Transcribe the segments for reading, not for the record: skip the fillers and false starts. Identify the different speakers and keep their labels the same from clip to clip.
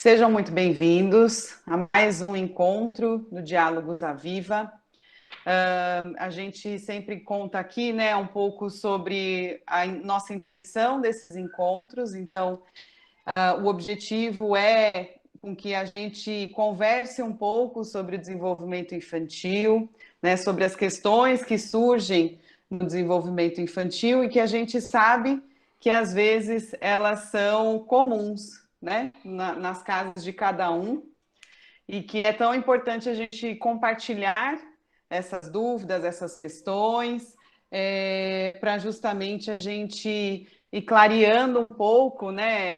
Speaker 1: Sejam muito bem-vindos a mais um encontro do Diálogos à Viva. A gente sempre conta aqui, né, um pouco sobre a nossa intenção desses encontros. Então, o objetivo é com que a gente converse um pouco sobre o desenvolvimento infantil, né, sobre as questões que surgem no desenvolvimento infantil e que a gente sabe que às vezes elas são comuns, né, nas casas de cada um, e que é tão importante a gente compartilhar essas dúvidas, essas questões, para justamente a gente ir clareando um pouco, né,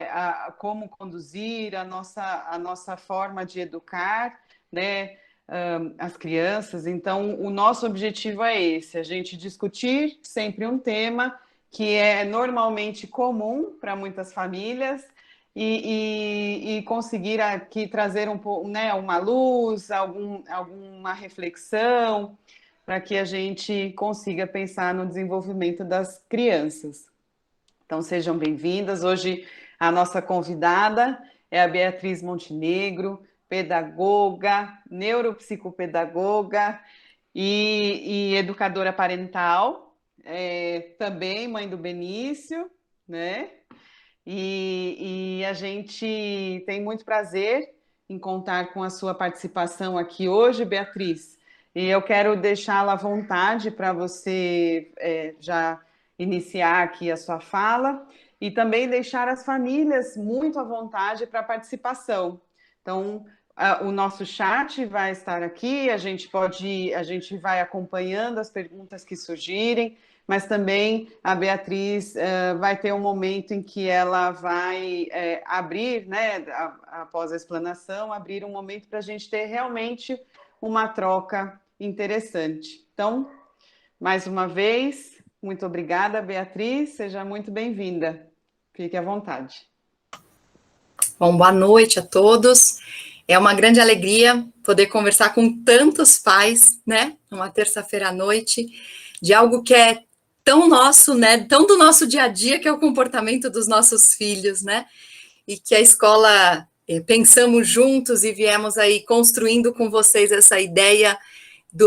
Speaker 1: como conduzir a nossa forma de educar, né, as crianças. Então, o nosso objetivo é esse, a gente discutir sempre um tema que é normalmente comum para muitas famílias e conseguir aqui trazer um pouco, né, uma luz, alguma reflexão, para que a gente consiga pensar no desenvolvimento das crianças. Então, sejam bem-vindas. Hoje, a nossa convidada é a Beatriz Montenegro, pedagoga, neuropsicopedagoga e educadora parental, também mãe do Benício, né? E a gente tem muito prazer em contar com a sua participação aqui hoje, Beatriz. E eu quero deixá-la à vontade para você já iniciar aqui a sua fala e também deixar as famílias muito à vontade para a participação. Então, o nosso chat vai estar aqui, a gente vai acompanhando as perguntas que surgirem, mas também a Beatriz vai ter um momento em que ela vai abrir, né, após a explanação, abrir um momento para a gente ter realmente uma troca interessante. Então, mais uma vez, muito obrigada, Beatriz, seja muito bem-vinda. Fique à vontade.
Speaker 2: Bom, boa noite a todos. É uma grande alegria poder conversar com tantos pais, né, numa terça-feira à noite, de algo que é tão nosso, né, tão do nosso dia a dia, que é o comportamento dos nossos filhos, né, e que a escola, pensamos juntos e viemos aí construindo com vocês essa ideia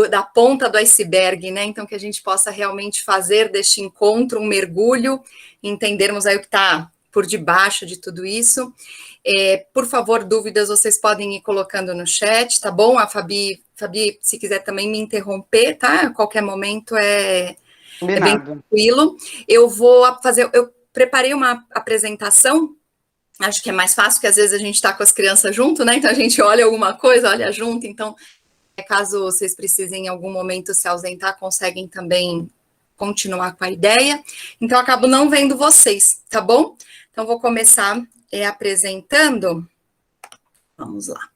Speaker 2: da ponta do iceberg, né, então que a gente possa realmente fazer deste encontro um mergulho, entendermos aí o que está por debaixo de tudo isso. Por favor, dúvidas vocês podem ir colocando no chat, tá bom? A Fabi, se quiser também me interromper, tá? A qualquer momento é bem tranquilo. Eu preparei uma apresentação, acho que é mais fácil, porque às vezes a gente está com as crianças junto, né? Então a gente olha alguma coisa, olha junto, então caso vocês precisem em algum momento se ausentar, conseguem também continuar com a ideia. Então, eu acabo não vendo vocês, tá bom? Então, vou começar apresentando. Vamos lá.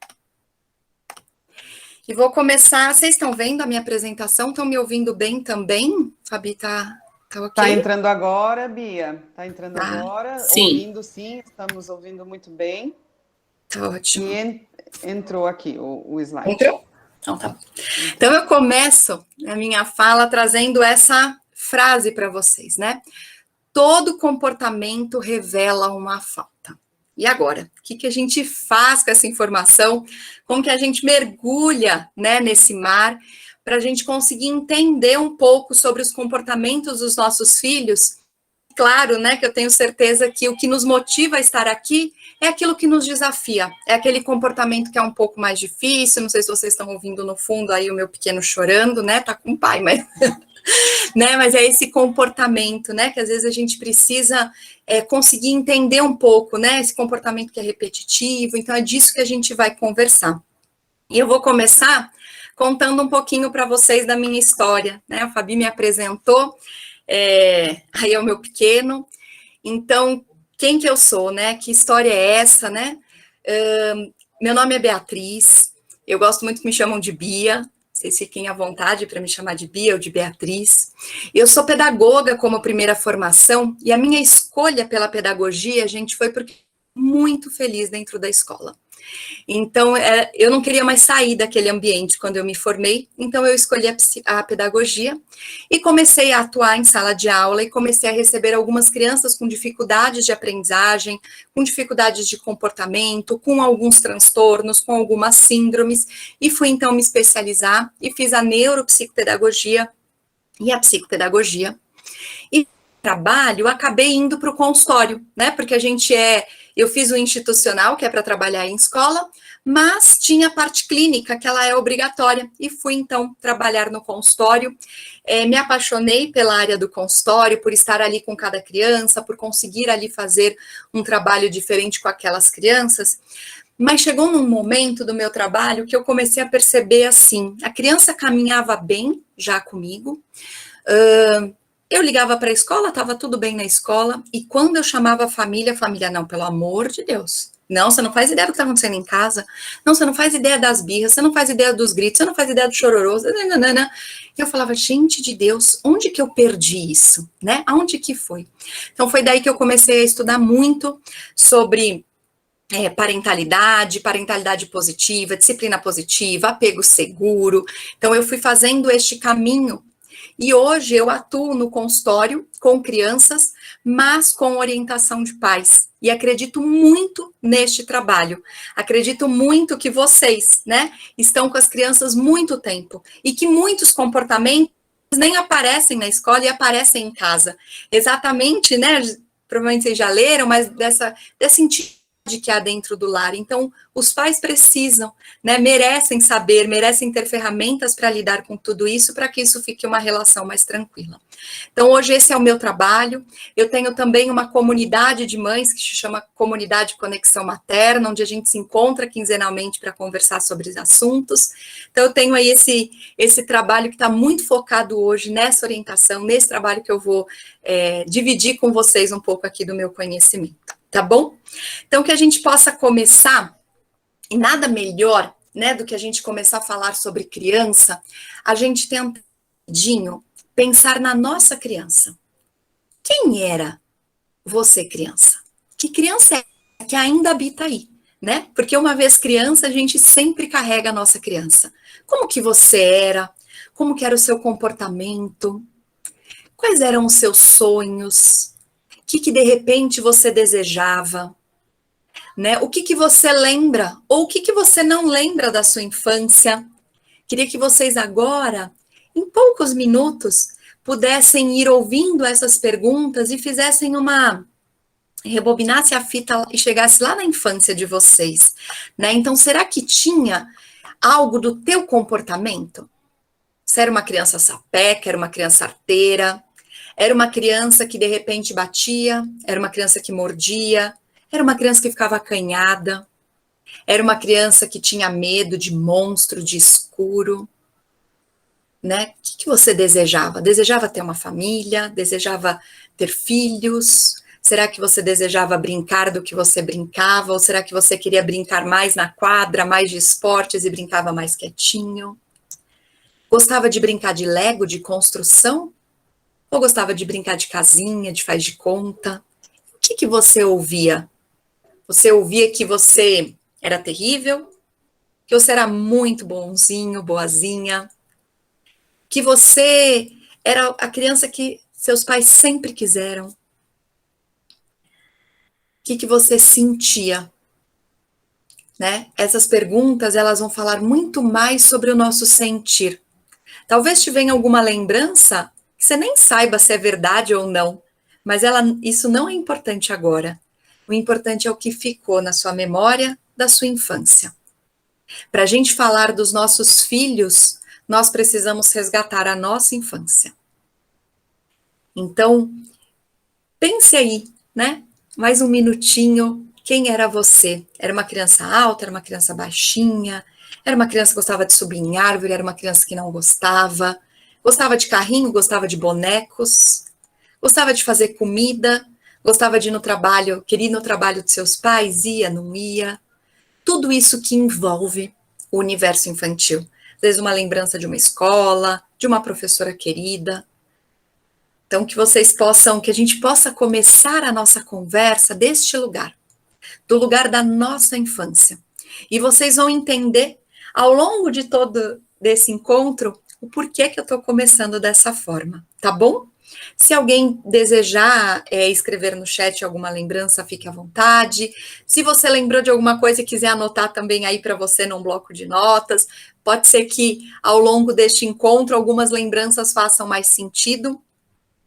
Speaker 2: E vou começar. Vocês estão vendo a minha apresentação? Estão me ouvindo bem também? Fabi, tá ok?
Speaker 1: Tá entrando agora, Bia. Tá entrando agora.
Speaker 2: Sim.
Speaker 1: Ouvindo, sim. Estamos ouvindo muito bem.
Speaker 2: Tá ótimo.
Speaker 1: E entrou aqui o slide.
Speaker 2: Entrou? Então, tá. Então, eu começo a minha fala trazendo essa frase para vocês, né? Todo comportamento revela uma falta. E agora? O que a gente faz com essa informação? Como que a gente mergulha, né, nesse mar para a gente conseguir entender um pouco sobre os comportamentos dos nossos filhos? Claro, né, que eu tenho certeza que o que nos motiva a estar aqui é aquilo que nos desafia, é aquele comportamento que é um pouco mais difícil. Não sei se vocês estão ouvindo no fundo aí o meu pequeno chorando, né, tá com o pai, mas... né, mas é esse comportamento, né, que às vezes a gente precisa conseguir entender um pouco, né, esse comportamento que é repetitivo. Então é disso que a gente vai conversar. E eu vou começar contando um pouquinho para vocês da minha história, né, a Fabi me apresentou, aí é o meu pequeno. Então, quem que eu sou, né, que história é essa, né? Meu nome é Beatriz, eu gosto muito que me chamam de Bia. Vocês fiquem à vontade para me chamar de Bia ou de Beatriz. Eu sou pedagoga como primeira formação, e a minha escolha pela pedagogia, gente, foi porque muito feliz dentro da escola. Então, eu não queria mais sair daquele ambiente quando eu me formei, então eu escolhi a pedagogia e comecei a atuar em sala de aula e comecei a receber algumas crianças com dificuldades de aprendizagem, com dificuldades de comportamento, com alguns transtornos, com algumas síndromes, e fui então me especializar e fiz a neuropsicopedagogia e a psicopedagogia. E trabalho, acabei indo para o consultório, né? Porque eu fiz o institucional, que é para trabalhar em escola, mas tinha a parte clínica, que ela é obrigatória, e fui então trabalhar no consultório. Me apaixonei pela área do consultório, por estar ali com cada criança, por conseguir ali fazer um trabalho diferente com aquelas crianças. Mas chegou num momento do meu trabalho que eu comecei a perceber assim, a criança caminhava bem já comigo, eu ligava para a escola, estava tudo bem na escola, e quando eu chamava a família, não, pelo amor de Deus, não, você não faz ideia do que está acontecendo em casa, não, você não faz ideia das birras, você não faz ideia dos gritos, você não faz ideia do chororô, nananana. E eu falava, gente de Deus, onde que eu perdi isso, né? Aonde que foi? Então foi daí que eu comecei a estudar muito sobre parentalidade positiva, disciplina positiva, apego seguro. Então eu fui fazendo este caminho. E hoje eu atuo no consultório com crianças, mas com orientação de pais. E acredito muito neste trabalho. Acredito muito que vocês, né, estão com as crianças muito tempo e que muitos comportamentos nem aparecem na escola e aparecem em casa. Exatamente, né? Provavelmente vocês já leram, mas dessa intimidade que há dentro do lar. Então, os pais precisam, né, merecem saber, merecem ter ferramentas para lidar com tudo isso, para que isso fique uma relação mais tranquila. Então, hoje esse é o meu trabalho. Eu tenho também uma comunidade de mães que se chama Comunidade Conexão Materna, onde a gente se encontra quinzenalmente para conversar sobre os assuntos. Então, eu tenho aí esse trabalho que está muito focado hoje nessa orientação, nesse trabalho que eu vou dividir com vocês um pouco aqui do meu conhecimento. Tá bom? Então, que a gente possa começar, e nada melhor, né, do que a gente começar a falar sobre criança, a gente tentar, pensar na nossa criança. Quem era você, criança? Que criança é que ainda habita aí, né? Porque uma vez criança, a gente sempre carrega a nossa criança. Como que você era? Como que era o seu comportamento? Quais eram os seus sonhos? O que de repente você desejava, né? O que você lembra ou o que você não lembra da sua infância? Queria que vocês agora, em poucos minutos, pudessem ir ouvindo essas perguntas e fizessem rebobinasse a fita e chegasse lá na infância de vocês, né? Então, será que tinha algo do teu comportamento? Você era uma criança sapeca, era uma criança arteira? Era uma criança que de repente batia, era uma criança que mordia, era uma criança que ficava acanhada, era uma criança que tinha medo de monstro, de escuro, né? O que você desejava? Desejava ter uma família? Desejava ter filhos? Será que você desejava brincar do que você brincava? Ou será que você queria brincar mais na quadra, mais de esportes e brincava mais quietinho? Gostava de brincar de Lego, de construção? Ou gostava de brincar de casinha, de faz de conta? O que você ouvia? Você ouvia que você era terrível? Que você era muito bonzinho, boazinha? Que você era a criança que seus pais sempre quiseram? O que você sentia? Né? Essas perguntas, elas vão falar muito mais sobre o nosso sentir. Talvez te venha alguma lembrança que você nem saiba se é verdade ou não, mas isso não é importante agora. O importante é o que ficou na sua memória da sua infância. Para a gente falar dos nossos filhos, nós precisamos resgatar a nossa infância. Então, pense aí, né? Mais um minutinho. Quem era você? Era uma criança alta? Era uma criança baixinha? Era uma criança que gostava de subir em árvore? Era uma criança que não gostava? Gostava de carrinho? Gostava de bonecos? Gostava de fazer comida? Gostava de ir no trabalho? Queria ir no trabalho dos seus pais? Ia, não ia? Tudo isso que envolve o universo infantil. Às vezes uma lembrança de uma escola, de uma professora querida. Então, que a gente possa começar a nossa conversa deste lugar, do lugar da nossa infância. E vocês vão entender, ao longo de todo desse encontro, o porquê que eu estou começando dessa forma, tá bom? Se alguém desejar escrever no chat alguma lembrança, fique à vontade. Se você lembrou de alguma coisa e quiser anotar também aí para você num bloco de notas, pode ser que ao longo deste encontro algumas lembranças façam mais sentido,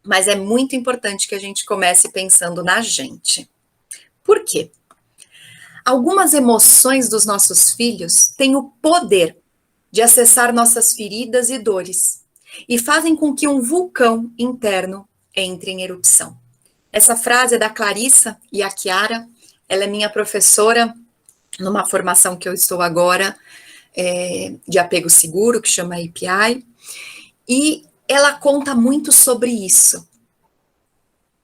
Speaker 2: mas é muito importante que a gente comece pensando na gente. Por quê? Algumas emoções dos nossos filhos têm o poder de acessar nossas feridas e dores e fazem com que um vulcão interno entre em erupção. Essa frase é da Clarissa e a Chiara, ela é minha professora numa formação que eu estou agora de apego seguro, que chama API, e ela conta muito sobre isso,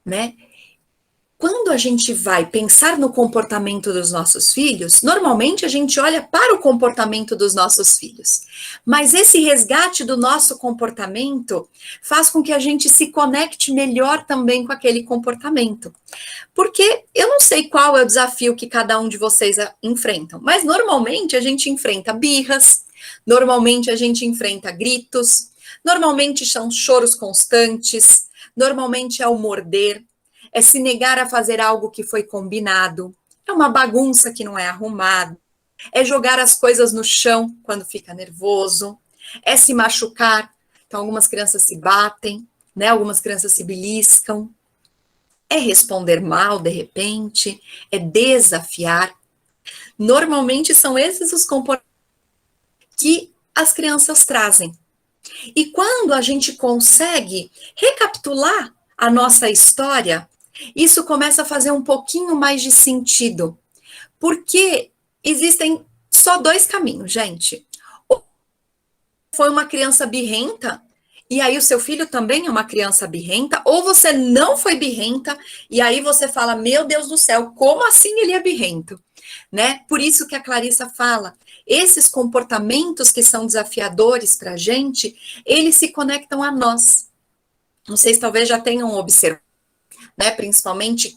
Speaker 2: né? Quando a gente vai pensar no comportamento dos nossos filhos, normalmente a gente olha para o comportamento dos nossos filhos. Mas esse resgate do nosso comportamento faz com que a gente se conecte melhor também com aquele comportamento. Porque eu não sei qual é o desafio que cada um de vocês enfrentam, mas normalmente a gente enfrenta birras, normalmente a gente enfrenta gritos, normalmente são choros constantes, normalmente é o morder, é se negar a fazer algo que foi combinado, é uma bagunça que não é arrumada, é jogar as coisas no chão quando fica nervoso, é se machucar. Então, algumas crianças se batem, né? Algumas crianças se beliscam, é responder mal de repente, é desafiar. Normalmente são esses os comportamentos que as crianças trazem. E quando a gente consegue recapitular a nossa história, isso começa a fazer um pouquinho mais de sentido. Porque existem só dois caminhos, gente. Ou foi uma criança birrenta, e aí o seu filho também é uma criança birrenta, ou você não foi birrenta, e aí você fala, meu Deus do céu, como assim ele é birrento? Né? Por isso que a Clarissa fala, esses comportamentos que são desafiadores para a gente, eles se conectam a nós. Vocês talvez já tenham observado, né, principalmente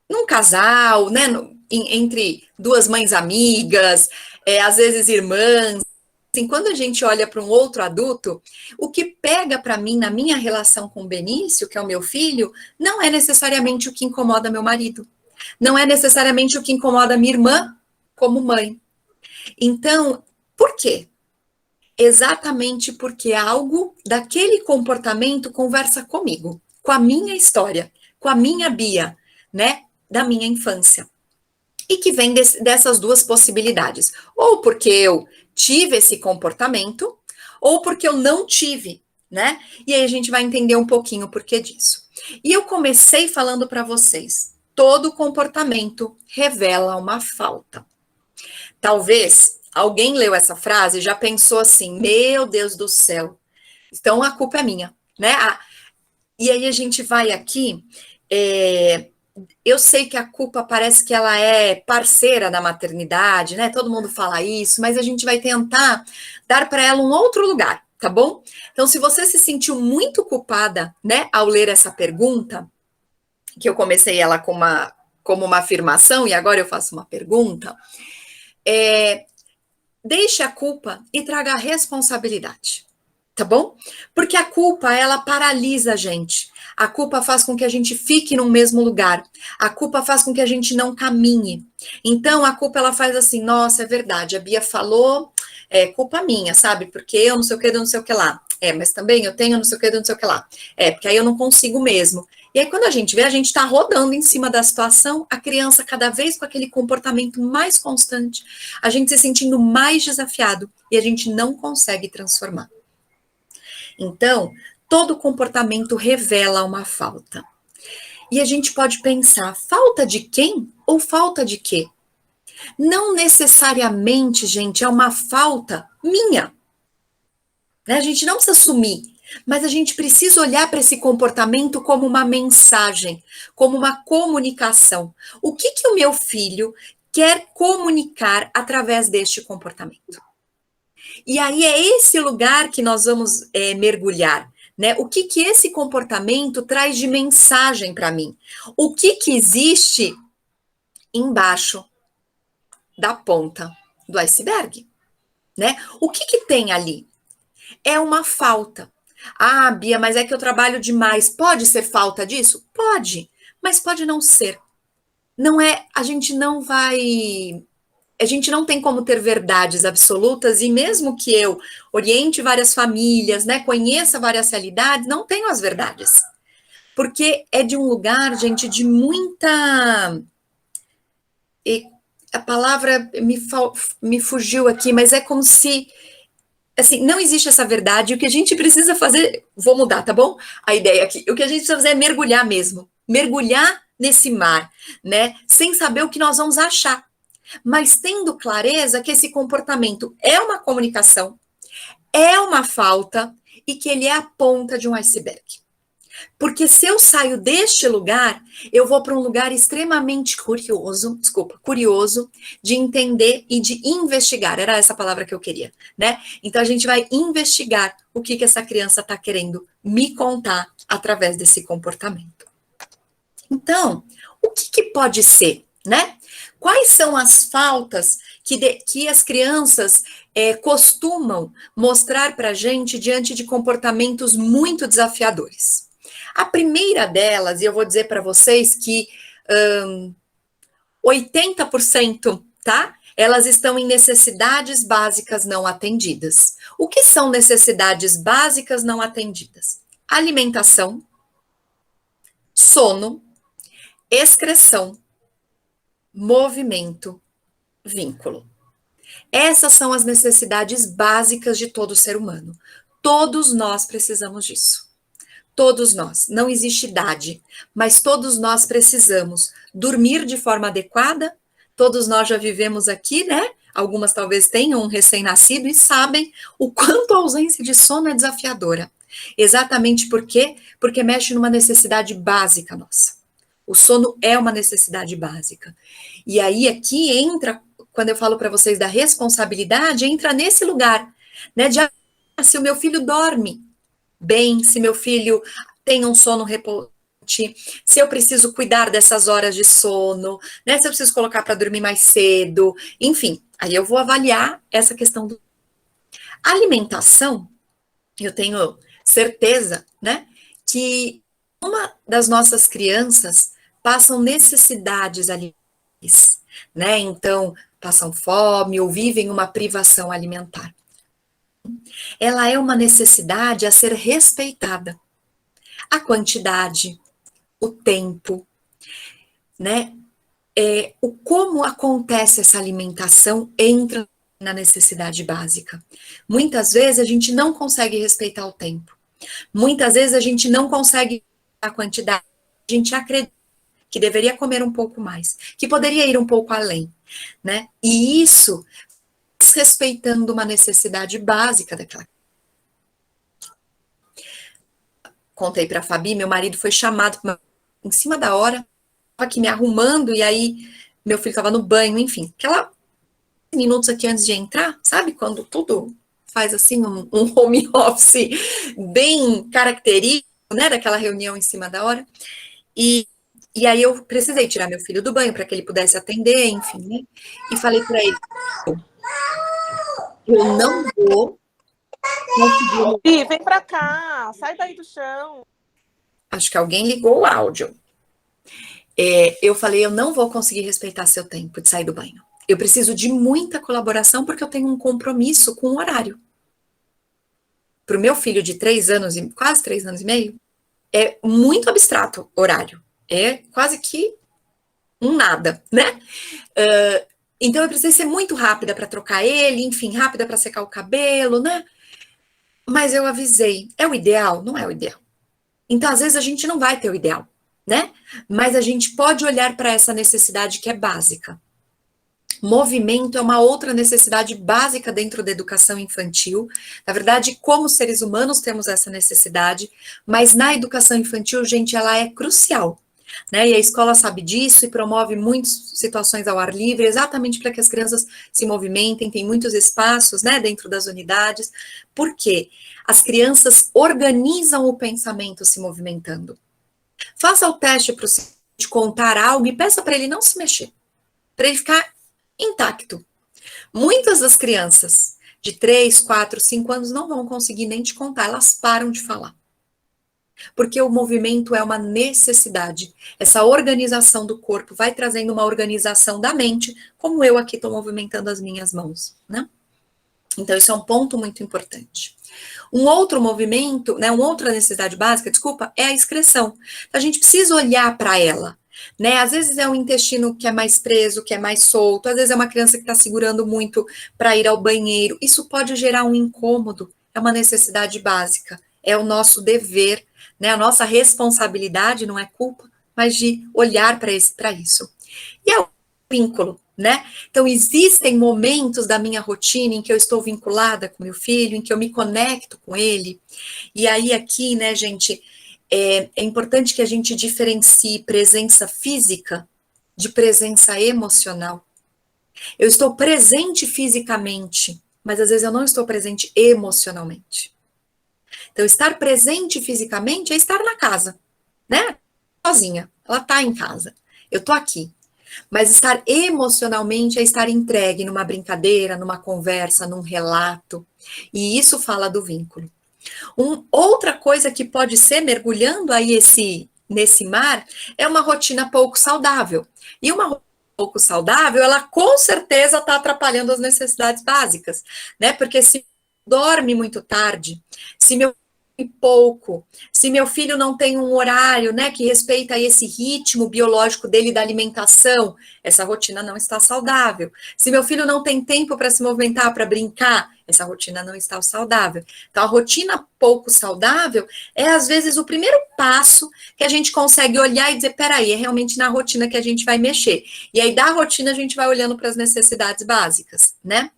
Speaker 2: num casal, né, entre duas mães amigas, às vezes irmãs. Assim, quando a gente olha para um outro adulto, o que pega para mim na minha relação com o Benício, que é o meu filho, não é necessariamente o que incomoda meu marido. Não é necessariamente o que incomoda minha irmã como mãe. Então, por quê? Exatamente porque algo daquele comportamento conversa comigo, com a minha história, com a minha Bia, né, da minha infância. E que vem dessas duas possibilidades. Ou porque eu tive esse comportamento, ou porque eu não tive, né? E aí a gente vai entender um pouquinho o porquê disso. E eu comecei falando para vocês, todo comportamento revela uma falta. Talvez alguém leu essa frase e já pensou assim, meu Deus do céu, então a culpa é minha, né? E aí a gente vai aqui, eu sei que a culpa parece que ela é parceira da maternidade, né? Todo mundo fala isso, mas a gente vai tentar dar para ela um outro lugar, tá bom? Então, se você se sentiu muito culpada, né, ao ler essa pergunta, que eu comecei ela como uma afirmação e agora eu faço uma pergunta, deixe a culpa e traga a responsabilidade, tá bom? Porque a culpa, ela paralisa a gente. A culpa faz com que a gente fique no mesmo lugar. A culpa faz com que a gente não caminhe. Então, a culpa, ela faz assim, nossa, é verdade, a Bia falou, é culpa minha, sabe? Porque eu não sei o que, não sei o que lá. Mas também eu tenho não sei o que, não sei o que lá. Porque aí eu não consigo mesmo. E aí, quando a gente vê, a gente tá rodando em cima da situação, a criança cada vez com aquele comportamento mais constante, a gente se sentindo mais desafiado e a gente não consegue transformar. Então, todo comportamento revela uma falta. E a gente pode pensar, falta de quem ou falta de quê? Não necessariamente, gente, é uma falta minha. A gente não precisa assumir, mas a gente precisa olhar para esse comportamento como uma mensagem, como uma comunicação. O que o meu filho quer comunicar através deste comportamento? E aí é esse lugar que nós vamos mergulhar, né? O que esse comportamento traz de mensagem para mim? O que existe embaixo? da ponta do iceberg, né? O que que tem ali? É uma falta. Ah, Bia, mas é que eu trabalho demais. Pode ser falta disso? Pode, mas pode não ser. Não é, a gente não tem como ter verdades absolutas, e mesmo que eu oriente várias famílias, né, conheça várias realidades, não tenho as verdades. Porque é de um lugar, gente, de muita... E a palavra me fugiu aqui, mas é como se... Assim, não existe essa verdade, o que a gente precisa fazer... Vou mudar, tá bom? A ideia aqui. O que a gente precisa fazer é mergulhar mesmo. Mergulhar nesse mar, né? Sem saber o que nós vamos achar. Mas tendo clareza que esse comportamento é uma comunicação, é uma falta, e que ele é a ponta de um iceberg. Porque se eu saio deste lugar, eu vou para um lugar extremamente curioso, de entender e de investigar. Era essa palavra que eu queria, né? Então a gente vai investigar o que essa criança está querendo me contar através desse comportamento. Então, o que pode ser, né? Quais são as faltas que as crianças costumam mostrar para a gente diante de comportamentos muito desafiadores? A primeira delas, e eu vou dizer para vocês que 80%, tá? Elas estão em necessidades básicas não atendidas. O que são necessidades básicas não atendidas? Alimentação, sono, excreção, movimento, vínculo. Essas são as necessidades básicas de todo ser humano. Todos nós precisamos disso. Todos nós. Não existe idade, mas todos nós precisamos dormir de forma adequada. Todos nós já vivemos aqui, né? Algumas talvez tenham um recém-nascido e sabem o quanto a ausência de sono é desafiadora. Exatamente por quê? Porque mexe numa necessidade básica nossa. O sono é uma necessidade básica. E aí aqui entra, quando eu falo para vocês da responsabilidade, entra nesse lugar, né? De se o meu filho dorme bem, se meu filho tem um sono repousante, se eu preciso cuidar dessas horas de sono, né? Se eu preciso colocar para dormir mais cedo, enfim, aí eu vou avaliar essa questão do alimentação. Eu tenho certeza, né, que uma das nossas crianças passam necessidades alimentares, né? Então, passam fome ou vivem uma privação alimentar. Ela é uma necessidade a ser respeitada. A quantidade, o tempo, né? Como acontece essa alimentação entra na necessidade básica. Muitas vezes a gente não consegue respeitar o tempo. Muitas vezes a gente não consegue a quantidade. A gente acredita que deveria comer um pouco mais, que poderia ir um pouco além, né? E isso respeitando uma necessidade básica daquela. Contei para a Fabi, meu marido foi chamado em cima da hora, estava aqui me arrumando, e aí meu filho estava no banho, enfim, aquela minutos aqui antes de entrar, sabe, quando tudo faz assim um home office bem característico, né, daquela reunião em cima da hora, e aí eu precisei tirar meu filho do banho para que ele pudesse atender, enfim, né, e falei para ele, eu não vou conseguir.
Speaker 3: Ih, vem pra cá, sai daí do chão.
Speaker 2: Acho que alguém ligou o áudio. Eu falei, eu não vou conseguir respeitar seu tempo de sair do banho. Eu preciso de muita colaboração porque eu tenho um compromisso com o horário. Para o meu filho de 3 anos, quase 3 anos e meio, é muito abstrato horário. É quase que um nada, né? Então eu precisei ser muito rápida para trocar ele, enfim, rápida para secar o cabelo, né? Mas eu avisei, é o ideal? Não é o ideal. Então, às vezes, a gente não vai ter o ideal, né? Mas a gente pode olhar para essa necessidade que é básica. Movimento é uma outra necessidade básica dentro da educação infantil. Na verdade, como seres humanos temos essa necessidade, mas na educação infantil, gente, ela é crucial, né? E a escola sabe disso e promove muitas situações ao ar livre, exatamente para que as crianças se movimentem, tem muitos espaços, né, dentro das unidades. Por quê? As crianças organizam o pensamento se movimentando. Faça o teste para o de contar algo e peça para ele não se mexer, para ele ficar intacto. Muitas das crianças de 3, 4, 5 anos não vão conseguir nem te contar, elas param de falar. Porque o movimento é uma necessidade. Essa organização do corpo vai trazendo uma organização da mente, como eu aqui estou movimentando as minhas mãos, né? Então, isso é um ponto muito importante. Um outro movimento, né, uma outra necessidade básica, desculpa, é a excreção. A gente precisa olhar para ela, né? Às vezes é um intestino que é mais preso, que é mais solto, às vezes é uma criança que está segurando muito para ir ao banheiro. Isso pode gerar um incômodo, é uma necessidade básica, é o nosso dever, né? A nossa responsabilidade, não é culpa, mas de olhar para isso. E é o vínculo, né? Então, existem momentos da minha rotina em que eu estou vinculada com meu filho, em que eu me conecto com ele. E aí, aqui, né, gente, é importante que a gente diferencie presença física de presença emocional. Eu estou presente fisicamente, mas às vezes eu não estou presente emocionalmente. Então, estar presente fisicamente é estar na casa, né? Sozinha, ela está em casa. Eu estou aqui. Mas estar emocionalmente é estar entregue numa brincadeira, numa conversa, num relato. E isso fala do vínculo. Outra coisa que pode ser, mergulhando aí nesse mar, é uma rotina pouco saudável. E uma rotina pouco saudável, ela com certeza está atrapalhando as necessidades básicas, né? Porque se dorme muito tarde, se meu pouco, se meu filho não tem um horário, né, que respeita esse ritmo biológico dele da alimentação, essa rotina não está saudável. Se meu filho não tem tempo para se movimentar, para brincar, essa rotina não está saudável. Então, a rotina pouco saudável é, às vezes, o primeiro passo que a gente consegue olhar e dizer, peraí, é realmente na rotina que a gente vai mexer. E aí, da rotina, a gente vai olhando para as necessidades básicas, né?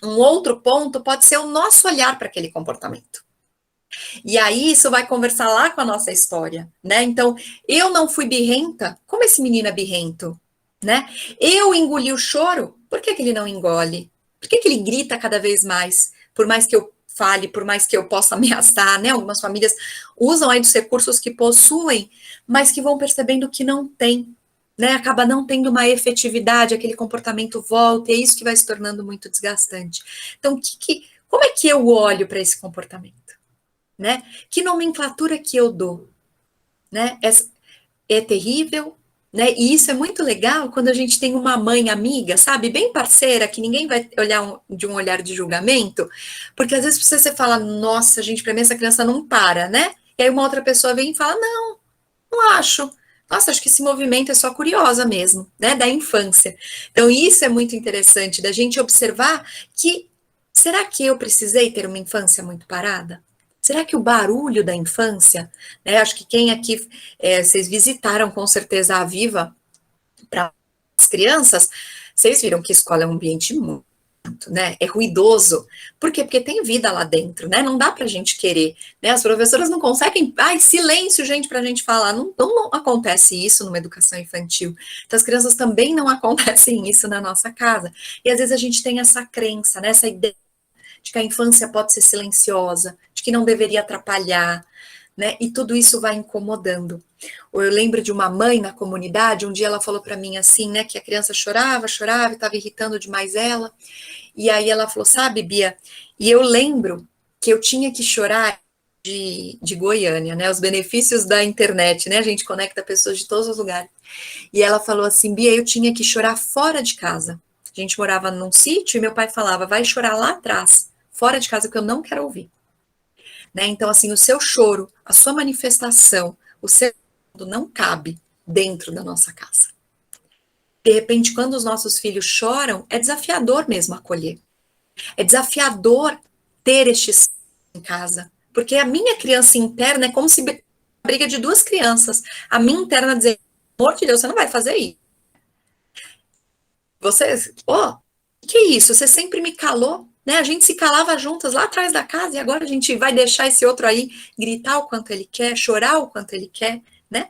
Speaker 2: Um outro ponto pode ser o nosso olhar para aquele comportamento. E aí, isso vai conversar lá com a nossa história, né? Então, eu não fui birrenta, como esse menino é birrento, né? Eu engoli o choro, por que ele não engole? Por que ele grita cada vez mais? Por mais que eu fale, por mais que eu possa ameaçar, né? Algumas famílias usam aí dos recursos que possuem, mas que vão percebendo que não tem, né? Acaba não tendo uma efetividade, aquele comportamento volta, e é isso que vai se tornando muito desgastante. Então, como é que eu olho para esse comportamento? Né? Que nomenclatura que eu dou, né? É terrível, né? E isso é muito legal quando a gente tem uma mãe amiga, sabe? Bem parceira, que ninguém vai olhar de um olhar de julgamento, porque às vezes você fala, nossa, gente, para mim essa criança não para, né? E aí uma outra pessoa vem e fala, não acho. Nossa, acho que esse movimento é só curiosa mesmo, né? Da infância. Então, isso é muito interessante, da gente observar que, será que eu precisei ter uma infância muito parada? Será que o barulho da infância, né, acho que quem aqui, vocês visitaram com certeza a Viva para as crianças, vocês viram que a escola é um ambiente muito, né, é ruidoso. Por quê? Porque tem vida lá dentro, né, não dá para a gente querer, né, as professoras não conseguem, silêncio, gente, para a gente falar, não acontece isso numa educação infantil, então as crianças também não acontecem isso na nossa casa, e às vezes a gente tem essa crença, né, essa ideia, de que a infância pode ser silenciosa, de que não deveria atrapalhar, né? E tudo isso vai incomodando. Ou eu lembro de uma mãe na comunidade, um dia ela falou para mim assim, né, que a criança chorava, e estava irritando demais ela. E aí ela falou, sabe, Bia, e eu lembro que eu tinha que chorar de Goiânia, né, os benefícios da internet, né, a gente conecta pessoas de todos os lugares. E ela falou assim, Bia, eu tinha que chorar fora de casa. A gente morava num sítio e meu pai falava, vai chorar lá atrás, fora de casa, que eu não quero ouvir. Né? Então, assim, o seu choro, a sua manifestação, o seu não cabe dentro da nossa casa. De repente, quando os nossos filhos choram, é desafiador mesmo acolher. É desafiador ter este em casa. Porque a minha criança interna é como se briga de duas crianças. A minha interna dizer, pelo amor de Deus, você não vai fazer isso. Você, que é isso? Você sempre me calou, né? A gente se calava juntas lá atrás da casa e agora a gente vai deixar esse outro aí gritar o quanto ele quer, chorar o quanto ele quer, né?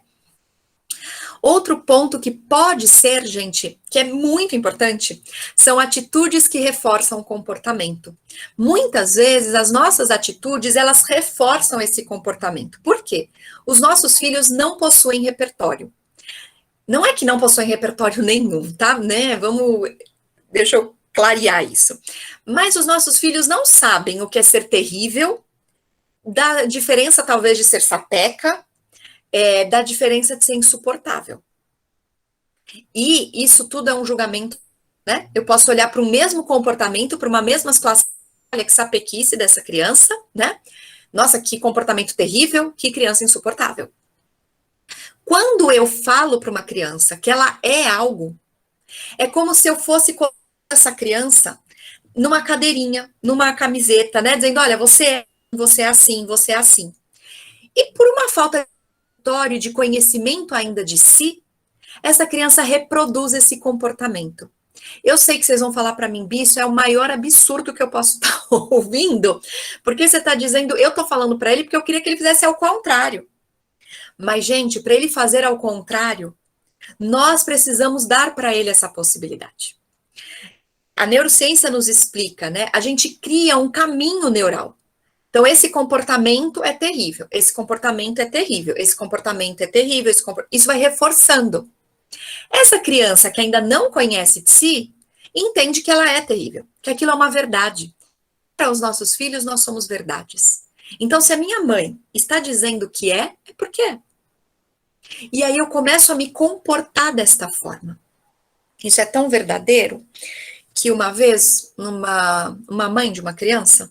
Speaker 2: Outro ponto que pode ser, gente, que é muito importante, são atitudes que reforçam o comportamento. Muitas vezes as nossas atitudes, elas reforçam esse comportamento. Por quê? Os nossos filhos não possuem repertório. Não é que não possuem repertório nenhum, tá? Né? Vamos Deixa eu clarear isso. Mas os nossos filhos não sabem o que é ser terrível, da diferença talvez de ser sapeca, da diferença de ser insuportável. E isso tudo é um julgamento, né? Eu posso olhar para o mesmo comportamento, para uma mesma situação, olha que sapequice dessa criança, né? Nossa, que comportamento terrível, que criança insuportável. Quando eu falo para uma criança que ela é algo, é como se eu fosse colocar essa criança numa cadeirinha, numa camiseta, né? Dizendo, olha, você é assim, você é assim. E por uma falta de conhecimento ainda de si, essa criança reproduz esse comportamento. Eu sei que vocês vão falar para mim, Bi, isso é o maior absurdo que eu posso estar ouvindo, porque você está dizendo, eu estou falando para ele porque eu queria que ele fizesse ao contrário. Mas, gente, para ele fazer ao contrário, nós precisamos dar para ele essa possibilidade. A neurociência nos explica, né? A gente cria um caminho neural. Então, esse comportamento é terrível, esse comportamento é terrível, esse comportamento é terrível, isso vai reforçando. Essa criança que ainda não conhece de si, entende que ela é terrível, que aquilo é uma verdade. Para os nossos filhos, nós somos verdades. Então, se a minha mãe está dizendo que é porque é. E aí eu começo a me comportar desta forma. Isso é tão verdadeiro que uma vez, uma mãe de uma criança,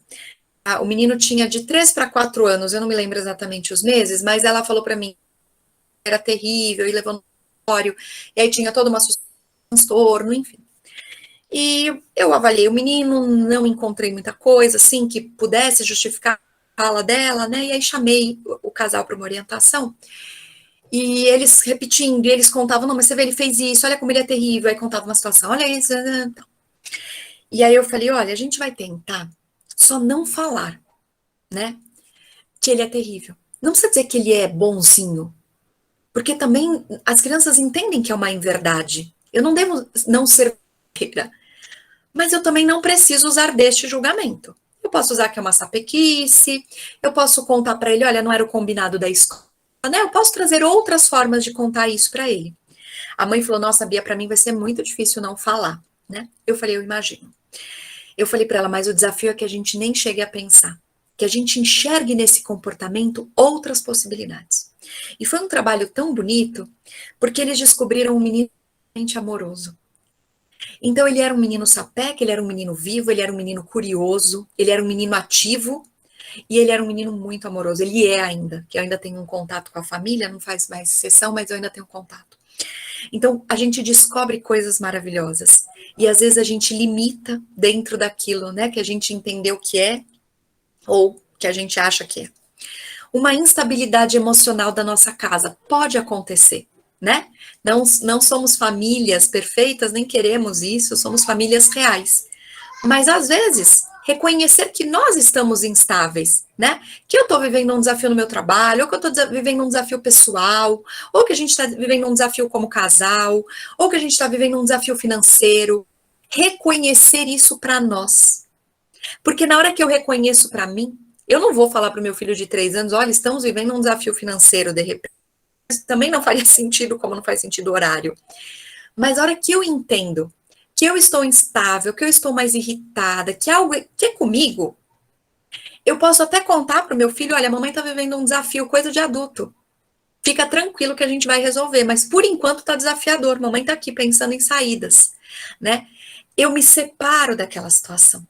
Speaker 2: o menino tinha de 3 para 4 anos, eu não me lembro exatamente os meses, mas ela falou para mim que era terrível, e levou no laboratório, e aí tinha toda uma transtorno, enfim. E eu avaliei o menino, não encontrei muita coisa, assim, que pudesse justificar a fala dela, né, e aí chamei o casal para uma orientação, e eles repetindo, e eles contavam, não, mas você vê, ele fez isso, olha como ele é terrível, aí contava uma situação, olha isso, então. E aí eu falei, olha, a gente vai tentar só não falar, né, que ele é terrível. Não precisa dizer que ele é bonzinho, porque também as crianças entendem que é uma inverdade. Eu não devo não ser verdadeira, mas eu também não preciso usar deste julgamento. Eu posso usar que é uma sapequice, eu posso contar para ele, olha, não era o combinado da escola, né? Eu posso trazer outras formas de contar isso para ele. A mãe falou, nossa, Bia, para mim vai ser muito difícil não falar, né? Eu falei, eu imagino. Eu falei para ela, mas o desafio é que a gente nem chegue a pensar, que a gente enxergue nesse comportamento outras possibilidades. E foi um trabalho tão bonito, porque eles descobriram um menino amoroso. Então ele era um menino sapeca, ele era um menino vivo, ele era um menino curioso, ele era um menino ativo, e ele era um menino muito amoroso. Ele é ainda, que eu ainda tenho um contato com a família, não faz mais sessão, mas eu ainda tenho contato. Então, a gente descobre coisas maravilhosas. E às vezes a gente limita dentro daquilo, né, que a gente entendeu que é, ou que a gente acha que é. Uma instabilidade emocional da nossa casa pode acontecer, né? Não somos famílias perfeitas, nem queremos isso, somos famílias reais. Mas às vezes, reconhecer que nós estamos instáveis, né? Que eu estou vivendo um desafio no meu trabalho, ou que eu estou vivendo um desafio pessoal, ou que a gente está vivendo um desafio como casal, ou que a gente está vivendo um desafio financeiro. Reconhecer isso para nós. Porque na hora que eu reconheço para mim, eu não vou falar para o meu filho de 3 anos, olha, estamos vivendo um desafio financeiro, de repente. Isso também não faria sentido, como não faz sentido o horário. Mas a hora que eu entendo que eu estou instável, que eu estou mais irritada, que algo que é comigo, eu posso até contar para o meu filho, olha, a mamãe está vivendo um desafio, coisa de adulto. Fica tranquilo que a gente vai resolver, mas por enquanto está desafiador, mamãe está aqui pensando em saídas, né? Eu me separo daquela situação.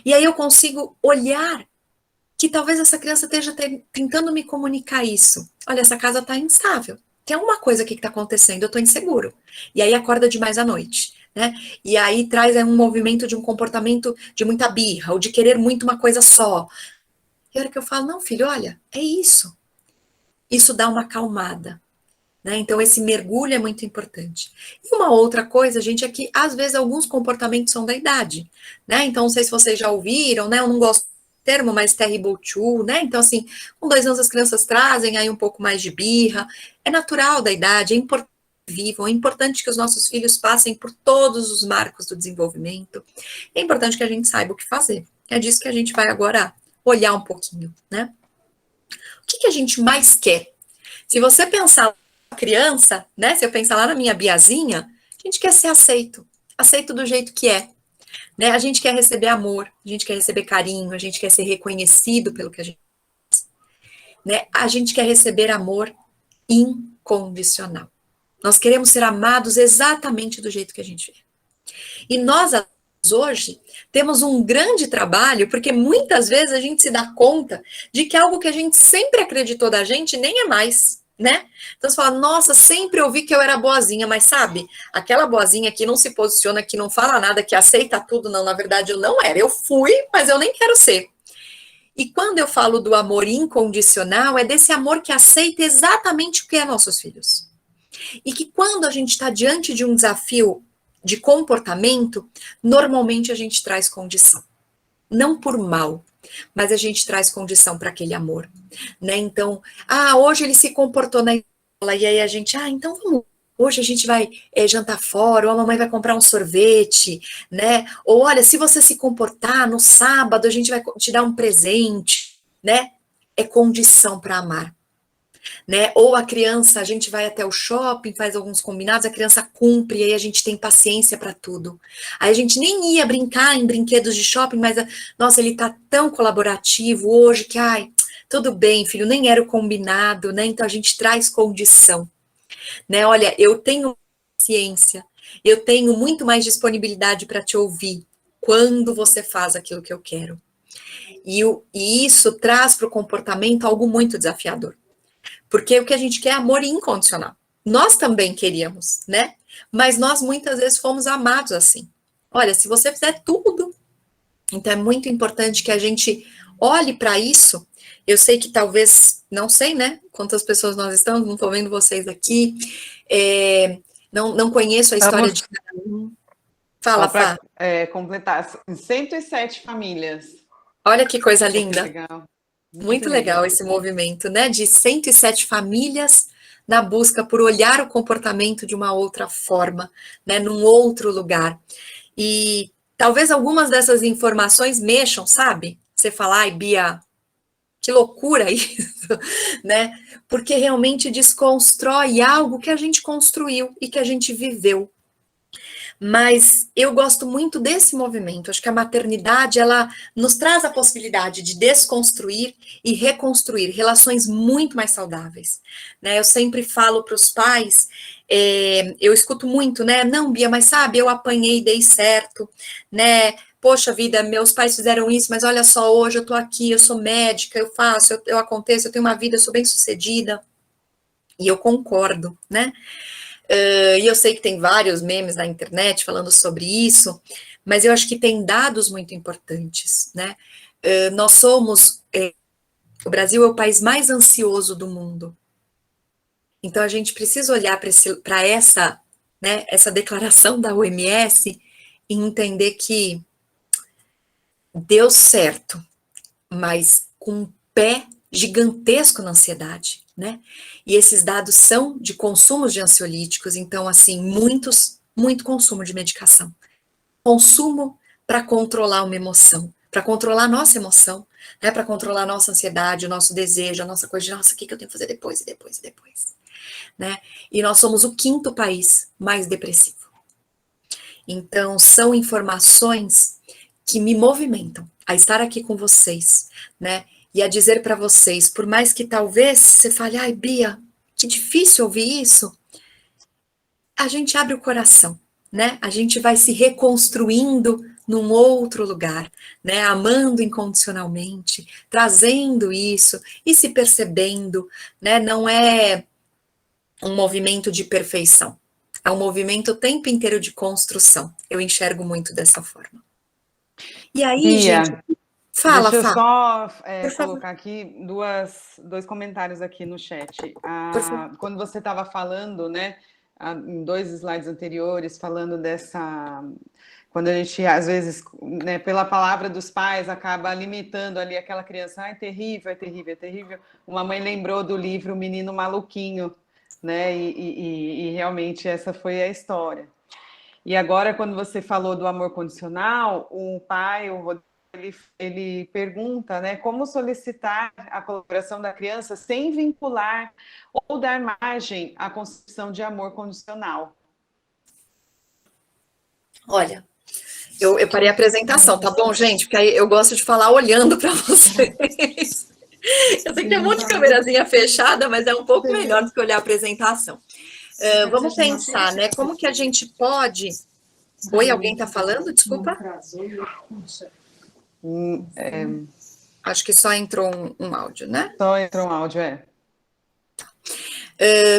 Speaker 2: E aí eu consigo olhar que talvez essa criança esteja tentando me comunicar isso. Olha, essa casa está instável. Tem alguma coisa aqui que está acontecendo, eu estou inseguro. E aí acorda demais à noite, né? E aí traz um movimento de um comportamento de muita birra, ou de querer muito uma coisa só. E a hora que eu falo, não, filho, olha, é isso. Isso dá uma acalmada. Né? Então, esse mergulho é muito importante. E uma outra coisa, gente, é que às vezes alguns comportamentos são da idade, né? Então, não sei se vocês já ouviram, né? Eu não gosto do termo, mas terrible two, né? Então, assim, com 2 anos as crianças trazem aí um pouco mais de birra. É natural da idade, é importante que vivam, é importante que os nossos filhos passem por todos os marcos do desenvolvimento. É importante que a gente saiba o que fazer. É disso que a gente vai agora olhar um pouquinho, né? O que a gente mais quer? Se você pensar criança, né? Se eu pensar lá na minha Biazinha, a gente quer ser aceito, aceito do jeito que é, né? A gente quer receber amor, a gente quer receber carinho, a gente quer ser reconhecido pelo que a gente, né? A gente quer receber amor incondicional. Nós queremos ser amados exatamente do jeito que a gente é. E nós, hoje, temos um grande trabalho, porque muitas vezes a gente se dá conta de que algo que a gente sempre acreditou da gente nem é mais, né? Então você fala, nossa, sempre ouvi que eu era boazinha, mas sabe, aquela boazinha que não se posiciona, que não fala nada, que aceita tudo, não, na verdade eu não era. Eu fui, mas eu nem quero ser. E quando eu falo do amor incondicional, é desse amor que aceita exatamente o que é nossos filhos. E que quando a gente está diante de um desafio de comportamento, normalmente a gente traz condição. Não por mal, mas a gente traz condição para aquele amor, né? Então, hoje ele se comportou na escola, e aí a gente, então vamos, hoje a gente vai jantar fora, ou a mamãe vai comprar um sorvete, né? Ou olha, se você se comportar no sábado, a gente vai te dar um presente, né? É condição para amar. Né? Ou a criança, a gente vai até o shopping, faz alguns combinados, a criança cumpre, e aí a gente tem paciência para tudo. Aí a gente nem ia brincar em brinquedos de shopping, mas, nossa, ele tá tão colaborativo hoje que, tudo bem, filho, nem era o combinado, né? Então a gente traz condição, né? Olha, eu tenho paciência, eu tenho muito mais disponibilidade para te ouvir quando você faz aquilo que eu quero. E isso traz para o comportamento algo muito desafiador. Porque o que a gente quer é amor incondicional. Nós também queríamos, né? Mas nós muitas vezes fomos amados assim. Olha, se você fizer tudo, então é muito importante que a gente olhe para isso. Eu sei que talvez, não sei, né? Quantas pessoas nós estamos, não estou vendo vocês aqui. Não conheço a história de cada um. Fala, Fá.
Speaker 1: Completar, 107 famílias.
Speaker 2: Olha que coisa linda.
Speaker 1: Legal.
Speaker 2: Muito legal esse movimento, né? De 107 famílias na busca por olhar o comportamento de uma outra forma, né? Num outro lugar. E talvez algumas dessas informações mexam, sabe? Você fala, ai, Bia, que loucura isso, né? Porque realmente desconstrói algo que a gente construiu e que a gente viveu. Mas eu gosto muito desse movimento. Acho que a maternidade, ela nos traz a possibilidade de desconstruir e reconstruir relações muito mais saudáveis, né? Eu sempre falo para os pais, eu escuto muito, né? Não, Bia, mas sabe, eu apanhei e dei certo, né? Poxa vida, meus pais fizeram isso, mas olha só, hoje eu tô aqui, eu sou médica, eu faço, eu aconteço, eu tenho uma vida, eu sou bem-sucedida. E eu concordo, né? E eu sei que tem vários memes na internet falando sobre isso, mas eu acho que tem dados muito importantes, né? Nós somos, o Brasil é o país mais ansioso do mundo. Então a gente precisa olhar para essa, né, essa declaração da OMS e entender que deu certo, mas com um pé gigantesco na ansiedade, né? E esses dados são de consumos de ansiolíticos, então, assim, muito consumo de medicação. Consumo para controlar uma emoção, para controlar a nossa emoção, né? Para controlar a nossa ansiedade, o nosso desejo, a nossa coisa de, nossa, o que eu tenho que fazer depois, né? E nós somos o 5º país mais depressivo. Então, são informações que me movimentam a estar aqui com vocês, né? E a dizer para vocês, por mais que talvez você fale, ai, Bia, que difícil ouvir isso, a gente abre o coração, né? A gente vai se reconstruindo num outro lugar, né? Amando incondicionalmente, trazendo isso e se percebendo, né? Não é um movimento de perfeição, é um movimento o tempo inteiro de construção. Eu enxergo muito dessa forma. E aí,
Speaker 1: Bia,
Speaker 2: gente, fala,
Speaker 1: deixa eu
Speaker 2: fala.
Speaker 1: só colocar aqui dois comentários aqui no chat. Quando você estava falando, né, em 2 slides anteriores, falando dessa... Quando a gente, às vezes, né, pela palavra dos pais, acaba limitando ali aquela criança, é terrível, é terrível, é terrível. Uma mãe lembrou do livro O Menino Maluquinho, né, e realmente essa foi a história. E agora, quando você falou do amor condicional, o pai, o Rodrigo, ele pergunta, né, como solicitar a colaboração da criança sem vincular ou dar margem à concepção de amor condicional.
Speaker 2: Olha, eu parei a apresentação, tá bom, gente? Porque aí eu gosto de falar olhando para vocês. Eu sei que é um monte de câmerazinha fechada, mas é um pouco melhor do que olhar a apresentação. Vamos pensar, né? Como que a gente pode... Oi, alguém está falando? Desculpa. Acho que só entrou um áudio, né?
Speaker 1: Só entrou um áudio,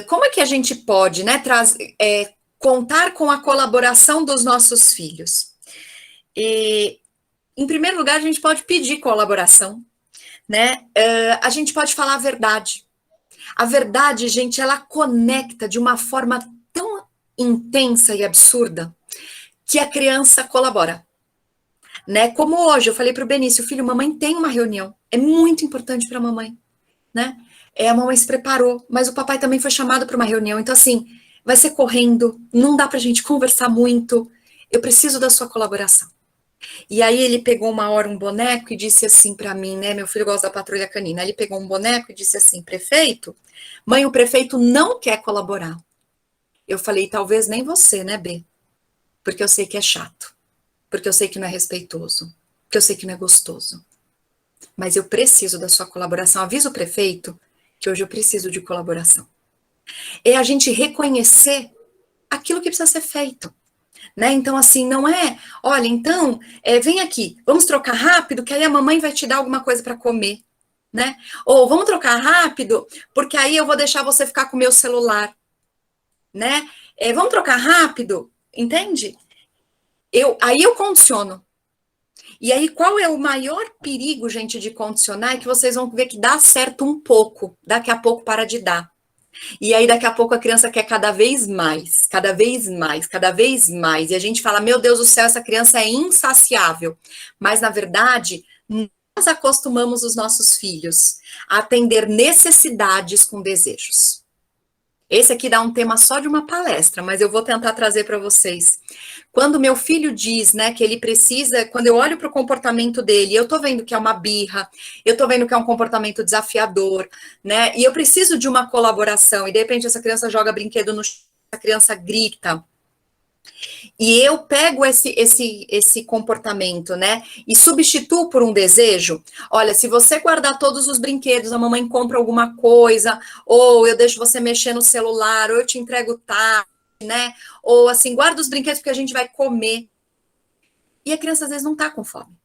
Speaker 2: Como é que a gente pode, né, contar com a colaboração dos nossos filhos? Em primeiro lugar, a gente pode pedir colaboração, né? A gente pode falar a verdade. A verdade, gente, ela conecta de uma forma tão intensa e absurda que a criança colabora. Né? Como hoje, eu falei para o Benício, filho, mamãe tem uma reunião, é muito importante para a mamãe, né? A mamãe se preparou, mas o papai também foi chamado para uma reunião, então assim, vai ser correndo, não dá para a gente conversar muito, eu preciso da sua colaboração. E aí ele pegou uma hora um boneco e disse assim para mim, né, meu filho gosta da patrulha canina, ele pegou um boneco e disse assim, prefeito, mãe, o prefeito não quer colaborar. Eu falei, talvez nem você, né, B? Porque eu sei que é chato. Porque eu sei que não é respeitoso, porque eu sei que não é gostoso. Mas eu preciso da sua colaboração. Avisa o prefeito que hoje eu preciso de colaboração. É a gente reconhecer aquilo que precisa ser feito. Né? Então, assim, não é, olha, então, vem aqui, vamos trocar rápido, que aí a mamãe vai te dar alguma coisa para comer. Né? Ou vamos trocar rápido, porque aí eu vou deixar você ficar com o meu celular. Né? Vamos trocar rápido, entende? Aí eu condiciono. E aí, qual é o maior perigo, gente, de condicionar? É que vocês vão ver que dá certo um pouco, daqui a pouco para de dar. E aí, daqui a pouco, a criança quer cada vez mais, cada vez mais, cada vez mais. E a gente fala, meu Deus do céu, essa criança é insaciável. Mas, na verdade, nós acostumamos os nossos filhos a atender necessidades com desejos. Esse aqui dá um tema só de uma palestra, mas eu vou tentar trazer para vocês. Quando meu filho diz, né, que ele precisa, quando eu olho para o comportamento dele, eu tô vendo que é uma birra, eu tô vendo que é um comportamento desafiador, né, e eu preciso de uma colaboração, e de repente essa criança joga brinquedo no chão, essa criança grita, e eu pego esse comportamento, né, e substituo por um desejo. Olha, se você guardar todos os brinquedos, a mamãe compra alguma coisa, ou eu deixo você mexer no celular, ou eu te entrego tarde, né, ou assim, guarda os brinquedos porque a gente vai comer. E a criança às vezes não tá com fome.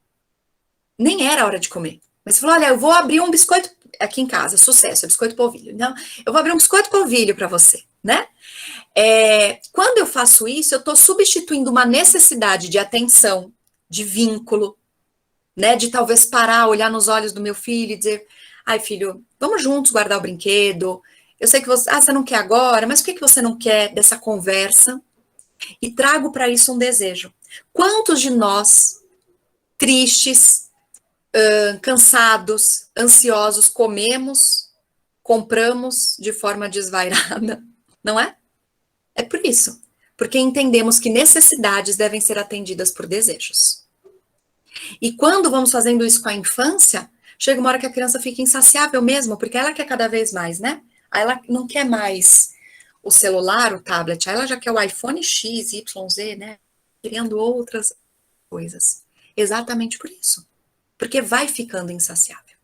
Speaker 2: Nem era hora de comer. Mas você falou, olha, eu vou abrir um biscoito aqui em casa, sucesso, é biscoito polvilho. Então, eu vou abrir um biscoito polvilho para você, né? Quando eu faço isso, eu estou substituindo uma necessidade de atenção, de vínculo, né? De talvez parar, olhar nos olhos do meu filho e dizer, ai, filho, vamos juntos guardar o brinquedo. Eu sei que você não quer agora, mas por que você não quer dessa conversa? E trago para isso um desejo. Quantos de nós, tristes, cansados, ansiosos, compramos de forma desvairada, não é? É por isso, porque entendemos que necessidades devem ser atendidas por desejos. E quando vamos fazendo isso com a infância, chega uma hora que a criança fica insaciável mesmo, porque ela quer cada vez mais, né? Aí ela não quer mais o celular, o tablet, aí ela já quer o iPhone X, Y, Z, né? Querendo outras coisas. Exatamente por isso. Porque vai ficando insaciável.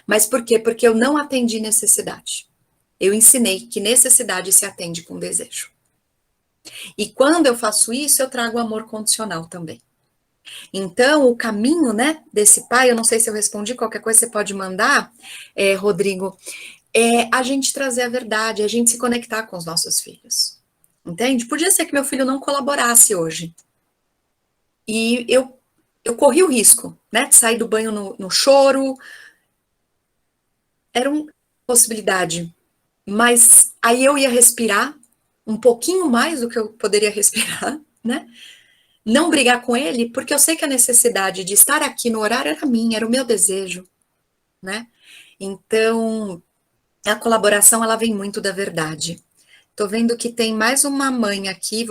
Speaker 2: Mas por quê? Porque eu não atendi necessidade. Eu ensinei que necessidade se atende com desejo. E quando eu faço isso, eu trago amor condicional também. Então, o caminho, né, desse pai, eu não sei se eu respondi, qualquer coisa você pode mandar, Rodrigo, é a gente trazer a verdade, a gente se conectar com os nossos filhos. Entende? Podia ser que meu filho não colaborasse hoje. E eu corri o risco, né, de sair do banho no choro. Era uma possibilidade. Mas aí eu ia respirar um pouquinho mais do que eu poderia respirar, né? Não brigar com ele, porque eu sei que a necessidade de estar aqui no horário era minha, era o meu desejo, né? Então, a colaboração, ela vem muito da verdade. Tô vendo que tem mais uma mãe aqui.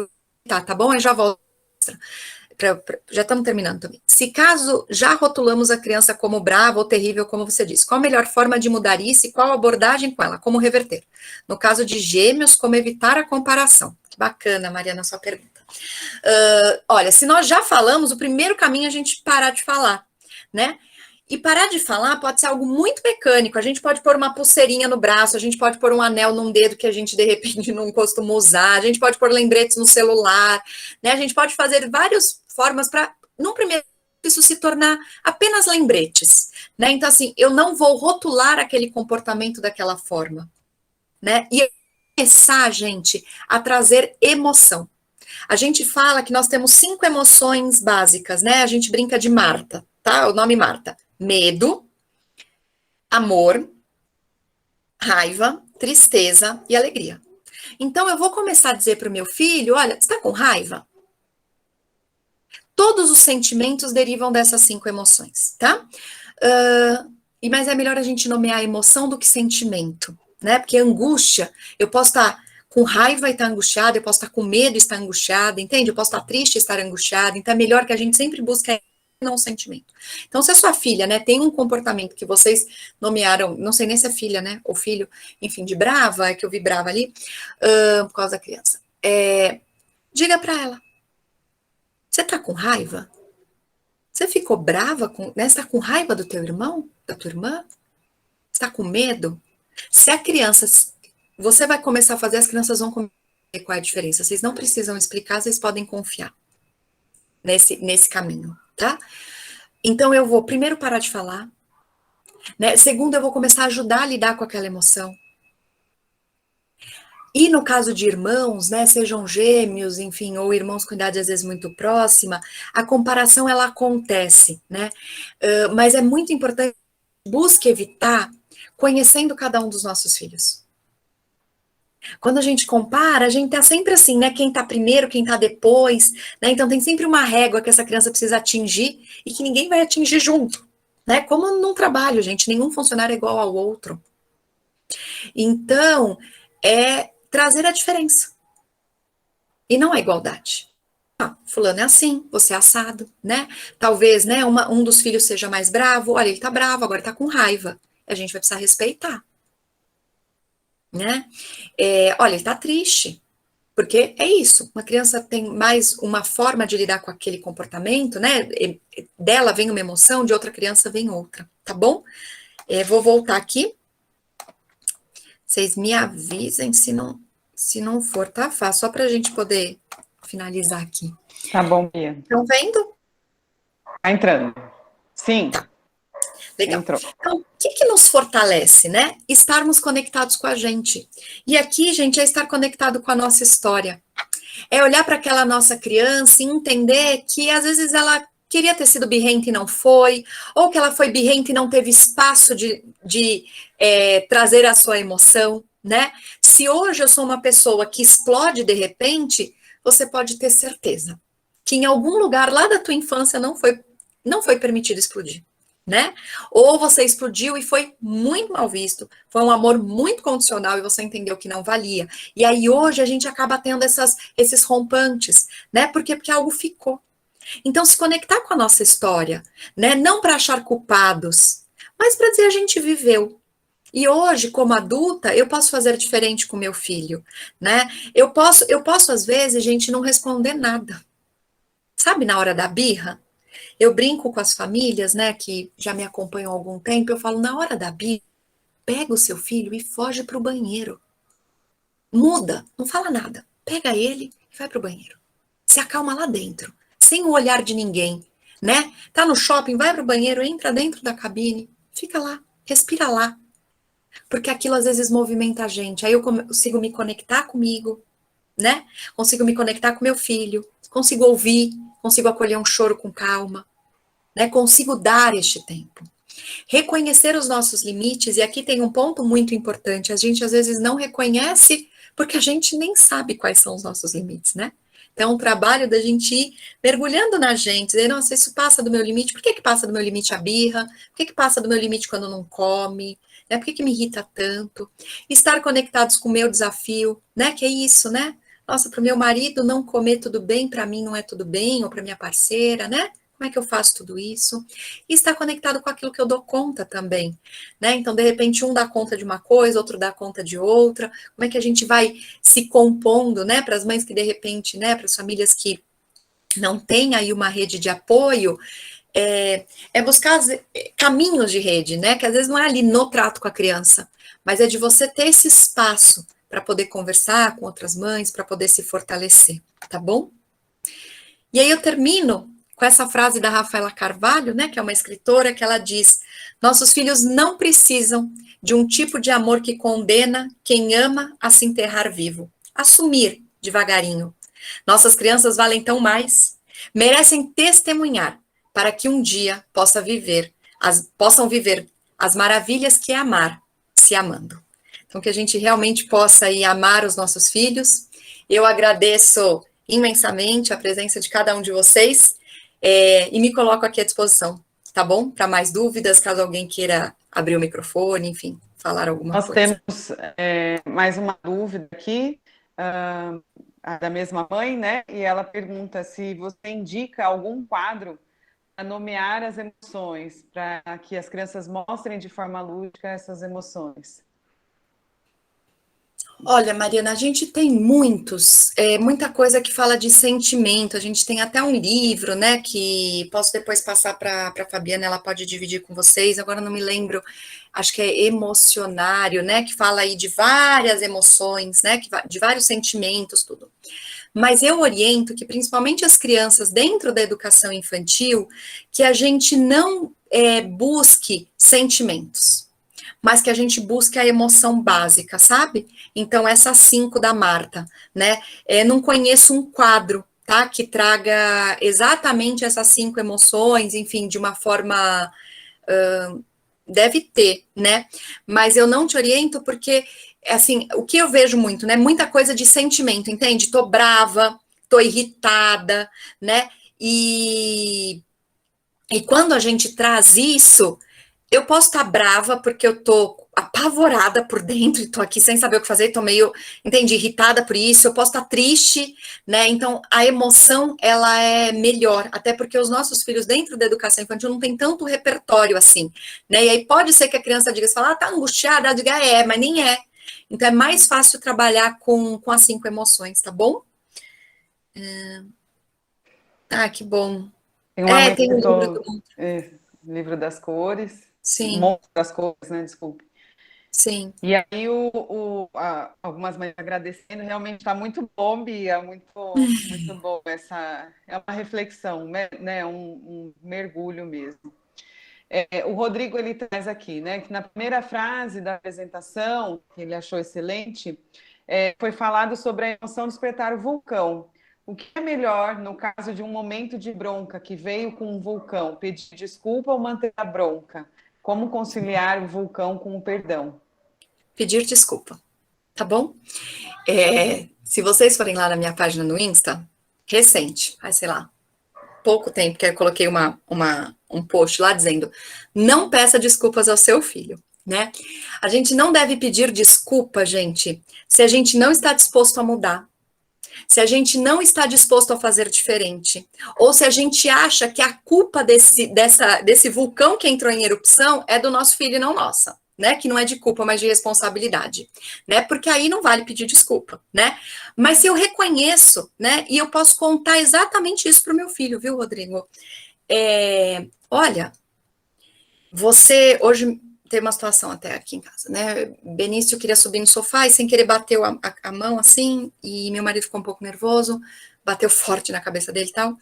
Speaker 2: Tá bom? Eu já volto. Já estamos terminando também. Se caso já rotulamos a criança como brava ou terrível, como você disse, qual a melhor forma de mudar isso e qual a abordagem com ela? Como reverter? No caso de gêmeos, como evitar a comparação? Que bacana, Mariana, sua pergunta. Olha, se nós já falamos, o primeiro caminho é a gente parar de falar, né? E parar de falar pode ser algo muito mecânico. A gente pode pôr uma pulseirinha no braço, a gente pode pôr um anel num dedo que a gente, de repente, não costuma usar, a gente pode pôr lembretes no celular, né? A gente pode fazer várias formas para, num primeiro, isso se tornar apenas lembretes, né? Então, assim, eu não vou rotular aquele comportamento daquela forma, né? E começar, gente, a trazer emoção. A gente fala que nós temos 5 emoções básicas, né? A gente brinca de Marta, tá? O nome Marta. Medo, amor, raiva, tristeza e alegria. Então, eu vou começar a dizer para o meu filho, olha, você está com raiva? Todos os sentimentos derivam dessas 5 emoções, tá? Mas é melhor a gente nomear a emoção do que sentimento, né? Porque angústia, eu posso estar com raiva e estar angustiada, eu posso estar com medo e estar angustiada, entende? Eu posso estar triste e estar angustiada, então é melhor que a gente sempre busque não um sentimento. Então, se a sua filha, né, tem um comportamento que vocês nomearam, não sei nem se é filha, né, ou filho, enfim, de brava, é que eu vi brava ali, por causa da criança, diga para ela, você tá com raiva? Você ficou brava, né, você tá com raiva do teu irmão, da tua irmã? Você tá com medo? Se a criança, você vai começar a fazer, as crianças vão começar a ver qual é a diferença, vocês não precisam explicar, vocês podem confiar nesse caminho, tá? Então, eu vou primeiro parar de falar, né? Segundo, eu vou começar a ajudar a lidar com aquela emoção. E no caso de irmãos, né, sejam gêmeos, enfim, ou irmãos com idade às vezes muito próxima, a comparação ela acontece, né? Mas é muito importante que busque evitar conhecendo cada um dos nossos filhos. Quando a gente compara, a gente tá sempre assim, né? Quem tá primeiro, quem tá depois, né? Então tem sempre uma régua que essa criança precisa atingir e que ninguém vai atingir junto, né? Como num trabalho, gente, nenhum funcionário é igual ao outro. Então, é trazer a diferença. E não a igualdade. Fulano é assim, você é assado, né? Talvez, né, um dos filhos seja mais bravo, olha, ele tá bravo, agora tá com raiva. A gente vai precisar respeitar. Né? Olha, ele tá triste, porque é isso, uma criança tem mais uma forma de lidar com aquele comportamento, né? Dela vem uma emoção, de outra criança vem outra, tá bom? Vou voltar aqui. Vocês me avisem se não for, tá? Só pra gente poder finalizar aqui.
Speaker 1: Tá bom, Bia.
Speaker 2: Estão vendo?
Speaker 1: Tá entrando. Sim.
Speaker 2: Tá. Legal.
Speaker 1: Entrou.
Speaker 2: Então, o que nos fortalece, né? Estarmos conectados com a gente. E aqui, gente, é estar conectado com a nossa história. É olhar para aquela nossa criança e entender que, às vezes, ela queria ter sido birrenta e não foi, ou que ela foi birrenta e não teve espaço de trazer a sua emoção, né? Se hoje eu sou uma pessoa que explode de repente, você pode ter certeza que em algum lugar lá da tua infância não foi permitido explodir. Né? Ou você explodiu e foi muito mal visto, foi um amor muito condicional e você entendeu que não valia. E aí hoje a gente acaba tendo esses rompantes, né? Porque algo ficou. Então se conectar com a nossa história, né? Não para achar culpados, mas para dizer a gente viveu. E hoje, como adulta, eu posso fazer diferente com meu filho, né? Eu posso às vezes, gente, não responder nada. Sabe, na hora da birra? Eu brinco com as famílias, né, que já me acompanham há algum tempo, eu falo, na hora da birra, pega o seu filho e foge para o banheiro. Muda, não fala nada. Pega ele e vai para o banheiro. Se acalma lá dentro, sem o olhar de ninguém, né? Tá no shopping, vai para o banheiro, entra dentro da cabine, fica lá, respira lá. Porque aquilo às vezes movimenta a gente. Aí eu consigo me conectar comigo, né? Consigo me conectar com meu filho, consigo ouvir, consigo acolher um choro com calma, né? Consigo dar este tempo. Reconhecer os nossos limites, e aqui tem um ponto muito importante, a gente às vezes não reconhece porque a gente nem sabe quais são os nossos limites, né? Então, o trabalho da gente ir mergulhando na gente, dizer, nossa, isso passa do meu limite, por que passa do meu limite a birra? Por que passa do meu limite quando não come? Né? Por que me irrita tanto? Estar conectados com o meu desafio, né? Que é isso, né? Nossa, para o meu marido não comer tudo bem, para mim não é tudo bem, ou para minha parceira, né? Como é que eu faço tudo isso? E está conectado com aquilo que eu dou conta também, né? Então, de repente, um dá conta de uma coisa, outro dá conta de outra. Como é que a gente vai se compondo, né? Para as mães que, de repente, né? Para as famílias que não têm aí uma rede de apoio, é buscar caminhos de rede, né? Que às vezes não é ali no trato com a criança, mas é de você ter esse espaço para poder conversar com outras mães, para poder se fortalecer, tá bom? E aí eu termino com essa frase da Rafaela Carvalho, né, que é uma escritora, que ela diz: nossos filhos não precisam de um tipo de amor que condena quem ama a se enterrar vivo. Assumir devagarinho. Nossas crianças valem tão mais, merecem testemunhar para que um dia possam viver as maravilhas que é amar, se amando. Então, que a gente realmente possa aí amar os nossos filhos. Eu agradeço imensamente a presença de cada um de vocês e me coloco aqui à disposição, tá bom? Para mais dúvidas, caso alguém queira abrir o microfone, enfim, falar alguma coisa.
Speaker 1: Nós temos mais uma dúvida aqui, da mesma mãe, né? E ela pergunta se você indica algum quadro para nomear as emoções, para que as crianças mostrem de forma lúdica essas emoções.
Speaker 2: Olha, Mariana, a gente tem muita coisa que fala de sentimento, a gente tem até um livro, né, que posso depois passar para a Fabiana, ela pode dividir com vocês, agora não me lembro, acho que é Emocionário, né, que fala aí de várias emoções, né, de vários sentimentos, tudo. Mas eu oriento que, principalmente as crianças dentro da educação infantil, que a gente não busque sentimentos, mas que a gente busque a emoção básica, sabe? Então, essa 5 da Marta, né? Não conheço um quadro, tá? Que traga exatamente essas 5 emoções, enfim, de uma forma... deve ter, né? Mas eu não te oriento porque, assim, o que eu vejo muito, né? Muita coisa de sentimento, entende? Tô brava, tô irritada, né? E quando a gente traz isso... Eu posso estar brava porque eu tô apavorada por dentro e tô aqui sem saber o que fazer, tô meio, irritada por isso, eu posso estar triste, né? Então, a emoção, ela é melhor, até porque os nossos filhos dentro da educação infantil não tem tanto repertório assim, né? E aí pode ser que a criança diga, tá angustiada, ela diga, mas nem é. Então, é mais fácil trabalhar com as 5 emoções, tá bom? Que bom.
Speaker 1: Tem uma mãe
Speaker 2: Tem
Speaker 1: que
Speaker 2: o livro
Speaker 1: tô,
Speaker 2: do...
Speaker 1: livro das cores,
Speaker 2: Sim.
Speaker 1: Monstro das cores, né? Desculpe.
Speaker 2: Sim.
Speaker 1: E aí algumas mães agradecendo, realmente está muito bom, Bia, muito bom essa, é uma reflexão, né? Um mergulho mesmo. O Rodrigo ele traz aqui, né, que na primeira frase da apresentação, que ele achou excelente, foi falado sobre a emoção despertar o vulcão. O que é melhor no caso de um momento de bronca que veio com um vulcão? Pedir desculpa ou manter a bronca? Como conciliar o vulcão com o perdão?
Speaker 2: Pedir desculpa, tá bom? Se vocês forem lá na minha página no Insta, recente, sei lá, pouco tempo que eu coloquei um post lá dizendo, não peça desculpas ao seu filho, né? A gente não deve pedir desculpa, gente, se a gente não está disposto a mudar, se a gente não está disposto a fazer diferente, ou se a gente acha que a culpa desse vulcão que entrou em erupção é do nosso filho e não nossa, né? Que não é de culpa, mas de responsabilidade, né? Porque aí não vale pedir desculpa, né? Mas se eu reconheço, né? E eu posso contar exatamente isso para o meu filho, viu, Rodrigo? Olha, você hoje tem uma situação até aqui em casa, né? Benício queria subir no sofá e sem querer bateu a mão assim, e meu marido ficou um pouco nervoso, bateu forte na cabeça dele e tal.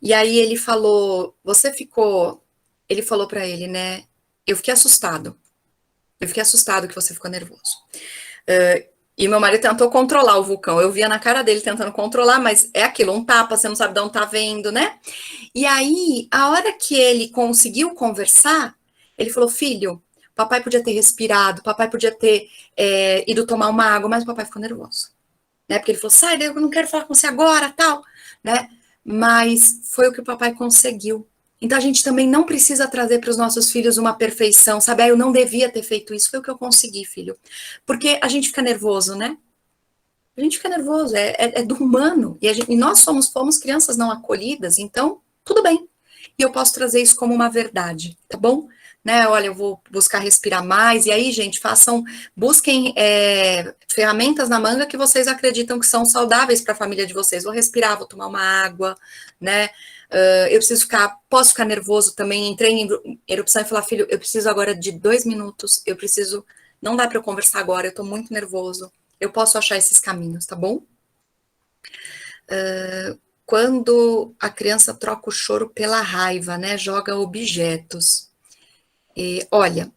Speaker 2: E aí ele falou, ele falou para ele, né? Eu fiquei assustado que você ficou nervoso. E meu marido tentou controlar o vulcão. Eu via na cara dele tentando controlar, mas é aquilo, um tapa, você não sabe de onde tá vendo, né? E aí, a hora que ele conseguiu conversar, ele falou, filho, papai podia ter respirado, papai podia ter ido tomar uma água, mas o papai ficou nervoso. Né? Porque ele falou, sai, eu não quero falar com você agora, tal, né? Mas foi o que o papai conseguiu. Então, a gente também não precisa trazer para os nossos filhos uma perfeição, sabe? Eu não devia ter feito isso, foi o que eu consegui, filho. Porque a gente fica nervoso, né? A gente fica nervoso, é do humano. E nós fomos crianças não acolhidas, então, tudo bem. e eu posso trazer isso como uma verdade, tá bom? Né, olha, eu vou buscar respirar mais, e aí, gente, busquem ferramentas na manga que vocês acreditam que são saudáveis para a família de vocês. Vou respirar, vou tomar uma água, né? Posso ficar nervoso também, entrei em erupção e falar, filho, eu preciso agora de 2 minutos, não dá para eu conversar agora, eu tô muito nervoso. Eu posso achar esses caminhos, tá bom? Quando a criança troca o choro pela raiva, né? Joga objetos. Olha,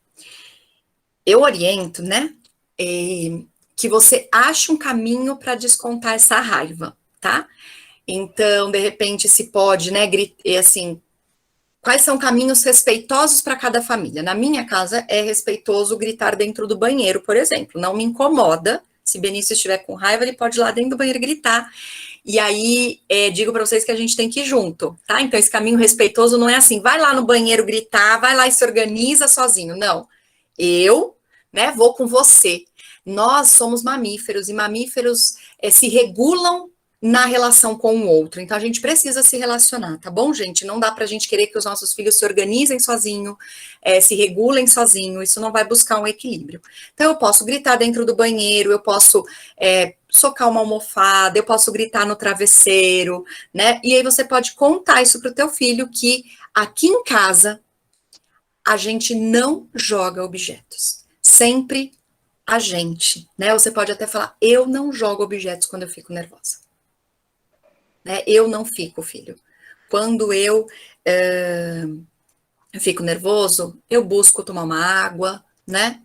Speaker 2: eu oriento, né? Que você ache um caminho para descontar essa raiva, tá? Então, de repente, se pode, né? Assim, quais são caminhos respeitosos para cada família? Na minha casa é respeitoso gritar dentro do banheiro, por exemplo. Não me incomoda. Se Benício estiver com raiva, ele pode ir lá dentro do banheiro gritar. E aí, digo para vocês que a gente tem que ir junto, tá? Então, esse caminho respeitoso não é assim, vai lá no banheiro gritar, vai lá e se organiza sozinho. Não. Eu, né, vou com você. Nós somos mamíferos, e mamíferos se regulam na relação com o outro. Então, a gente precisa se relacionar, tá bom, gente? Não dá pra gente querer que os nossos filhos se organizem sozinho, se regulem sozinho, isso não vai buscar um equilíbrio. Então, eu posso gritar dentro do banheiro, eu posso socar uma almofada, eu posso gritar no travesseiro, né? E aí você pode contar isso pro teu filho, que aqui em casa a gente não joga objetos. Sempre a gente, né? Você pode até falar, eu não jogo objetos quando eu fico nervosa. Né? Eu não fico, filho. Quando eu fico nervoso, eu busco tomar uma água, né?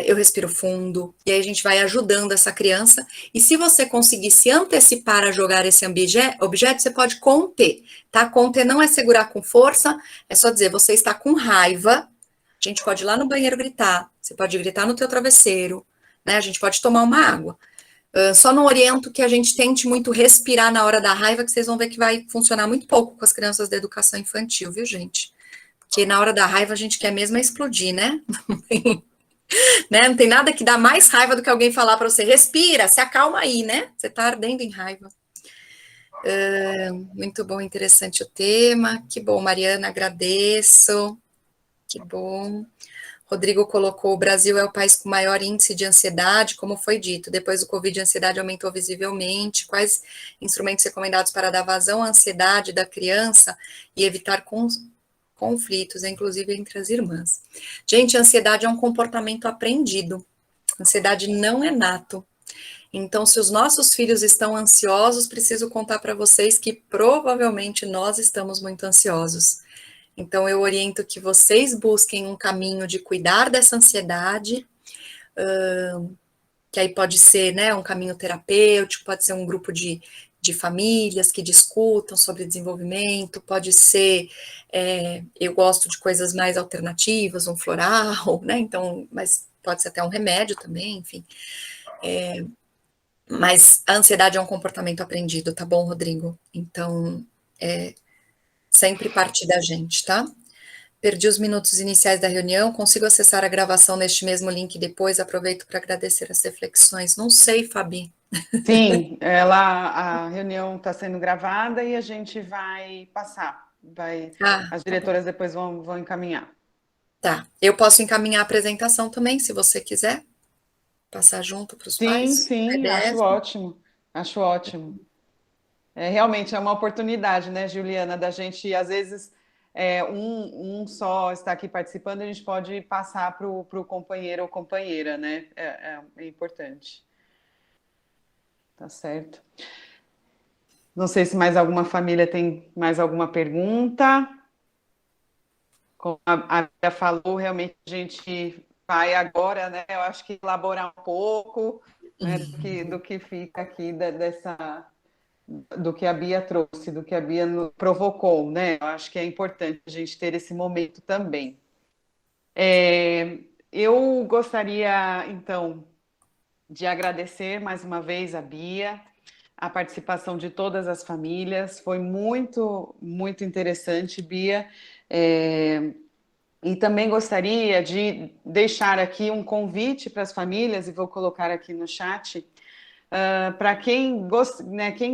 Speaker 2: Eu respiro fundo, e aí a gente vai ajudando essa criança, e se você conseguir se antecipar a jogar esse objeto, você pode conter, tá? Conter não é segurar com força, é só dizer, você está com raiva, a gente pode ir lá no banheiro gritar, você pode gritar no teu travesseiro, né? A gente pode tomar uma água. Só não oriento que a gente tente muito respirar na hora da raiva, que vocês vão ver que vai funcionar muito pouco com as crianças da educação infantil, viu, gente? Porque na hora da raiva a gente quer mesmo explodir, né? Né? Não tem nada que dá mais raiva do que alguém falar para você, respira, se acalma aí, né? Você tá ardendo em raiva. Muito bom, interessante o tema. Que bom, Mariana, agradeço. Que bom. Rodrigo colocou, o Brasil é o país com maior índice de ansiedade, como foi dito. Depois do Covid, a ansiedade aumentou visivelmente. Quais instrumentos recomendados para dar vazão à ansiedade da criança e evitar conflitos, inclusive entre as irmãs? Gente, a ansiedade é um comportamento aprendido. Ansiedade não é nato. Então, se os nossos filhos estão ansiosos, preciso contar para vocês que provavelmente nós estamos muito ansiosos. Então, eu oriento que vocês busquem um caminho de cuidar dessa ansiedade, que aí pode ser, né, um caminho terapêutico, pode ser um grupo de famílias que discutam sobre desenvolvimento, pode ser, eu gosto de coisas mais alternativas, um floral, né, então, mas pode ser até um remédio também, enfim. Mas a ansiedade é um comportamento aprendido, tá bom, Rodrigo? Então, sempre parte da gente, tá? Perdi os minutos iniciais da reunião, consigo acessar a gravação neste mesmo link depois, aproveito para agradecer as reflexões. Não sei, Fabi.
Speaker 1: Sim, a reunião está sendo gravada e a gente vai passar. As diretoras depois vão encaminhar.
Speaker 2: Tá, eu posso encaminhar a apresentação também, se você quiser. Passar junto para os pais?
Speaker 1: Sim, acho ótimo. Acho ótimo. Realmente é uma oportunidade, né, Juliana, da gente, às vezes, um só está aqui participando, a gente pode passar para o companheiro ou companheira, né? É importante. Tá certo. Não sei se mais alguma família tem mais alguma pergunta. Como a Bia falou, realmente a gente vai agora, né? Eu acho que elaborar um pouco, né, do que fica aqui do que a Bia trouxe, do que a Bia provocou, né? Eu acho que é importante a gente ter esse momento também. Eu gostaria, então, de agradecer mais uma vez a Bia, a participação de todas as famílias, foi muito, muito interessante, Bia. E também gostaria de deixar aqui um convite para as famílias, e vou colocar aqui no chat, para quem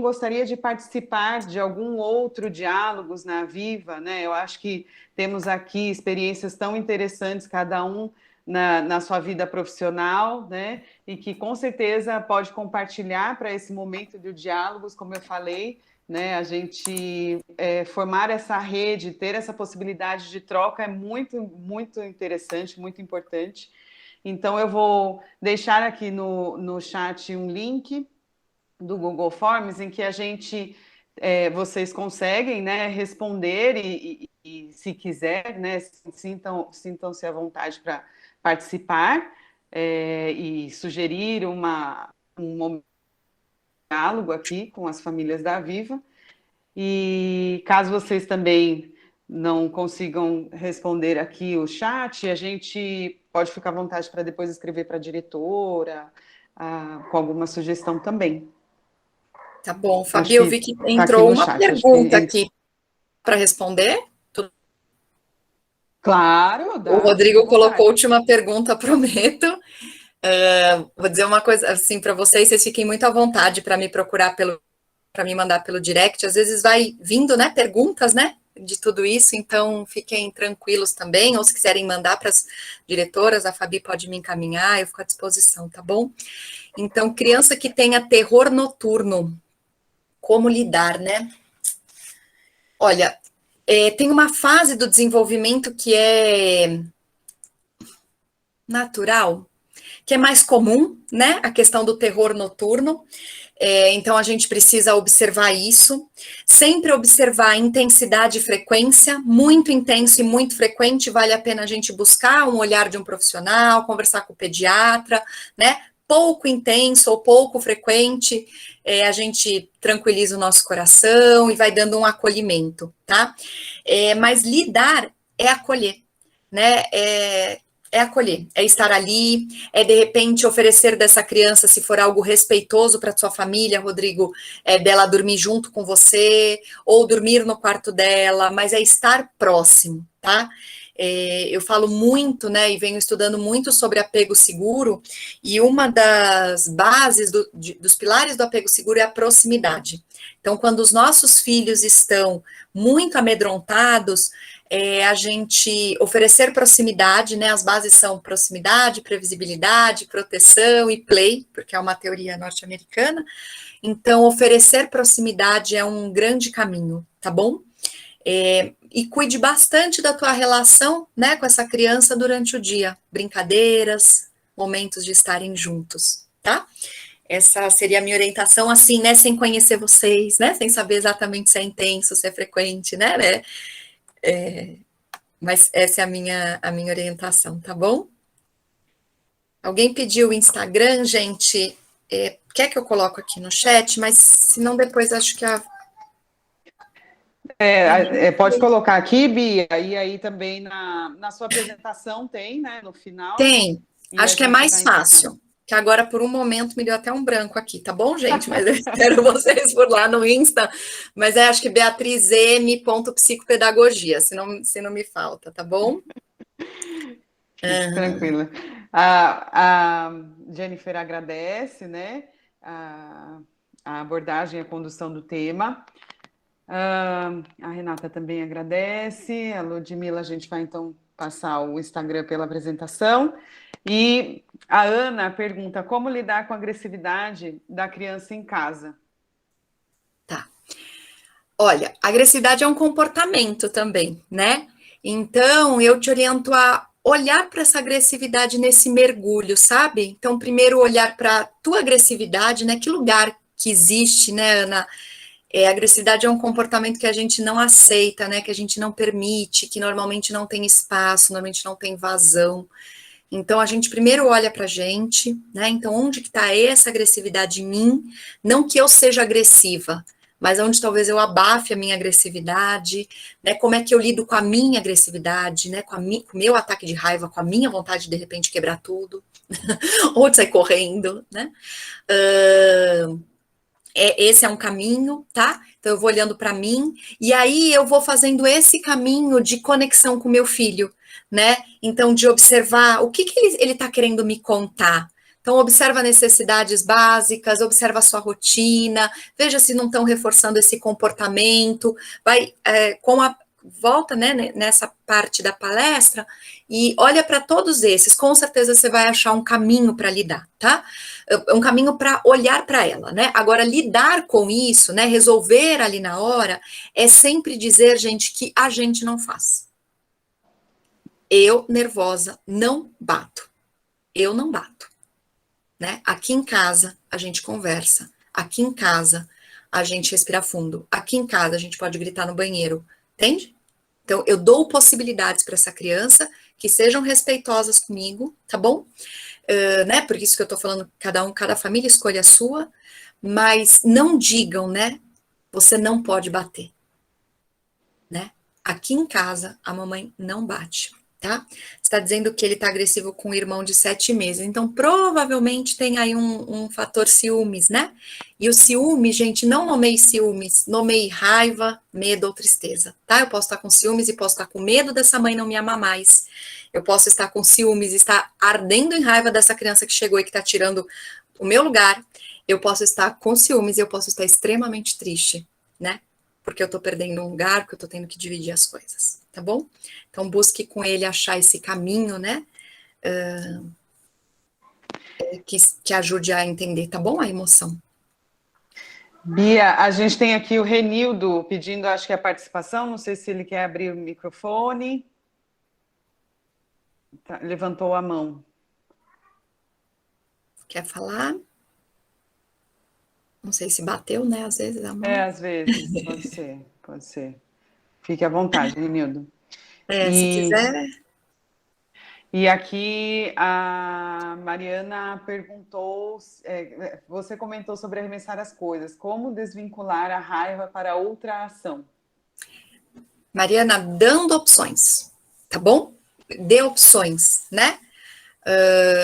Speaker 1: gostaria de participar de algum outro Diálogos na Aviva, né? Eu acho que temos aqui experiências tão interessantes, cada um na sua vida profissional, né? E que com certeza pode compartilhar para esse momento de Diálogos, como eu falei, né? A gente formar essa rede, ter essa possibilidade de troca é muito, muito interessante, muito importante. Então, eu vou deixar aqui no chat um link do Google Forms em que vocês conseguem, né, responder e se quiser, né, sintam-se à vontade para participar e sugerir um diálogo aqui com as famílias da Aviva. E caso vocês também não consigam responder aqui o chat, a gente pode ficar à vontade para depois escrever para a diretora, com alguma sugestão também.
Speaker 2: Tá bom, Fabi, eu vi que entrou uma pergunta aqui para responder.
Speaker 1: Claro,
Speaker 2: o Rodrigo colocou a última pergunta, prometo. Vou dizer uma coisa assim para vocês fiquem muito à vontade para me procurar para me mandar pelo direct. Às vezes vai vindo, né, perguntas, né, de tudo isso, então fiquem tranquilos também, ou se quiserem mandar para as diretoras, a Fabi pode me encaminhar, eu fico à disposição, tá bom? Então, criança que tenha terror noturno, como lidar, né? Olha, tem uma fase do desenvolvimento que é natural, que é mais comum, né? A questão do terror noturno. Então, a gente precisa observar isso. Sempre observar a intensidade e frequência. Muito intenso e muito frequente, vale a pena a gente buscar um olhar de um profissional, conversar com o pediatra, né? Pouco intenso ou pouco frequente, a gente tranquiliza o nosso coração e vai dando um acolhimento, tá? Mas lidar é acolher, né? É acolher, é estar ali, é de repente oferecer dessa criança, se for algo respeitoso para sua família, Rodrigo, dela dormir junto com você, ou dormir no quarto dela, mas é estar próximo, tá? Eu falo muito, né, e venho estudando muito sobre apego seguro, e uma das bases dos pilares do apego seguro é a proximidade. Então, quando os nossos filhos estão muito amedrontados, a gente oferecer proximidade, né, as bases são proximidade, previsibilidade, proteção e play, porque é uma teoria norte-americana, então oferecer proximidade é um grande caminho, tá bom? E cuide bastante da tua relação, né, com essa criança durante o dia, brincadeiras, momentos de estarem juntos, tá? Essa seria a minha orientação, assim, né, sem conhecer vocês, né, sem saber exatamente se é intenso, se é frequente, né, mas essa é a minha orientação, tá bom? Alguém pediu o Instagram, gente, quer que eu coloque aqui no chat, mas se não depois acho que
Speaker 1: pode colocar aqui, Bia, e aí também na sua apresentação tem, né, no final.
Speaker 2: Tem, acho que é mais fácil, que agora por um momento me deu até um branco aqui, tá bom, gente? Mas eu espero vocês por lá no Insta, mas acho que beatrizm.psicopedagogia, se não me falta, tá bom?
Speaker 1: Tranquila. A Jennifer agradece, né, a abordagem e a condução do tema. A Renata também agradece, a Ludmila, a gente vai então passar o Instagram pela apresentação, e a Ana pergunta como lidar com a agressividade da criança em casa.
Speaker 2: Tá. Olha, a agressividade é um comportamento também, né? Então, eu te oriento a olhar para essa agressividade nesse mergulho, sabe? Então, primeiro olhar para a tua agressividade, né? Que lugar que existe, né, Ana? A agressividade é um comportamento que a gente não aceita, né, que a gente não permite, que normalmente não tem espaço, normalmente não tem vazão. Então, a gente primeiro olha pra gente, né, então onde que está essa agressividade em mim? Não que eu seja agressiva, mas onde talvez eu abafe a minha agressividade, né, como é que eu lido com a minha agressividade, né, com o meu ataque de raiva, com a minha vontade de repente quebrar tudo, ou de sair correndo, né, esse é um caminho, tá? Então eu vou olhando para mim e aí eu vou fazendo esse caminho de conexão com meu filho, né? Então de observar o que ele tá querendo me contar, Então, observa necessidades básicas, observa a sua rotina, veja se não estão reforçando esse comportamento, vai volta, né, nessa parte da palestra e olha para todos esses, com certeza você vai achar um caminho para lidar, tá? Um caminho para olhar para ela, né? Agora, lidar com isso, né, resolver ali na hora, é sempre dizer, gente, que a gente não faz. Eu, nervosa, não bato. Eu não bato, né? Aqui em casa, a gente conversa. Aqui em casa, a gente respira fundo. Aqui em casa, a gente pode gritar no banheiro. Entende? Então, eu dou possibilidades para essa criança que sejam respeitosas comigo, tá bom? Né? Por isso que eu tô falando, cada família escolhe a sua, mas não digam, né? Você não pode bater, né? Aqui em casa, a mamãe não bate, tá? Está dizendo que ele tá agressivo com o irmão de 7 meses, então provavelmente tem aí um fator ciúmes, né? E o ciúme, gente, não nomeie ciúmes, nomeie raiva, medo ou tristeza, tá? Eu posso estar com ciúmes e posso estar com medo dessa mãe não me amar mais. Eu posso estar com ciúmes e estar ardendo em raiva dessa criança que chegou e que tá tirando o meu lugar. Eu posso estar com ciúmes e eu posso estar extremamente triste, né? Porque eu tô perdendo um lugar, porque eu tô tendo que dividir as coisas, tá bom? Então, busque com ele achar esse caminho, né? Que ajude a entender, tá bom? A emoção.
Speaker 1: Bia, a gente tem aqui o Renildo pedindo, acho que a participação, não sei se ele quer abrir o microfone. Tá, levantou a mão.
Speaker 2: Quer falar? Não sei se bateu, né? Às vezes a mão.
Speaker 1: Às vezes, pode ser. Fique à vontade, Renildo.
Speaker 2: Se quiser.
Speaker 1: E aqui a Mariana perguntou, você comentou sobre arremessar as coisas, como desvincular a raiva para outra ação?
Speaker 2: Mariana, dando opções, tá bom? Dê opções, né?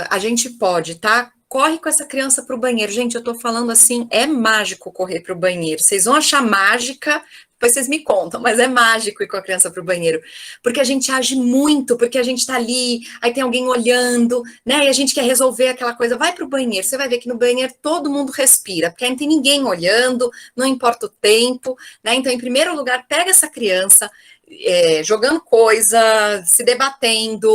Speaker 2: A gente pode, tá? Corre com essa criança para o banheiro. Gente, eu tô falando assim, é mágico correr para o banheiro. Vocês vão achar mágica, depois vocês me contam, mas é mágico ir com a criança para o banheiro. Porque a gente age muito, porque a gente tá ali, aí tem alguém olhando, né? E a gente quer resolver aquela coisa. Vai para o banheiro, você vai ver que no banheiro todo mundo respira, porque aí não tem ninguém olhando, não importa o tempo, né? Então, em primeiro lugar, pega essa criança, jogando coisa, se debatendo,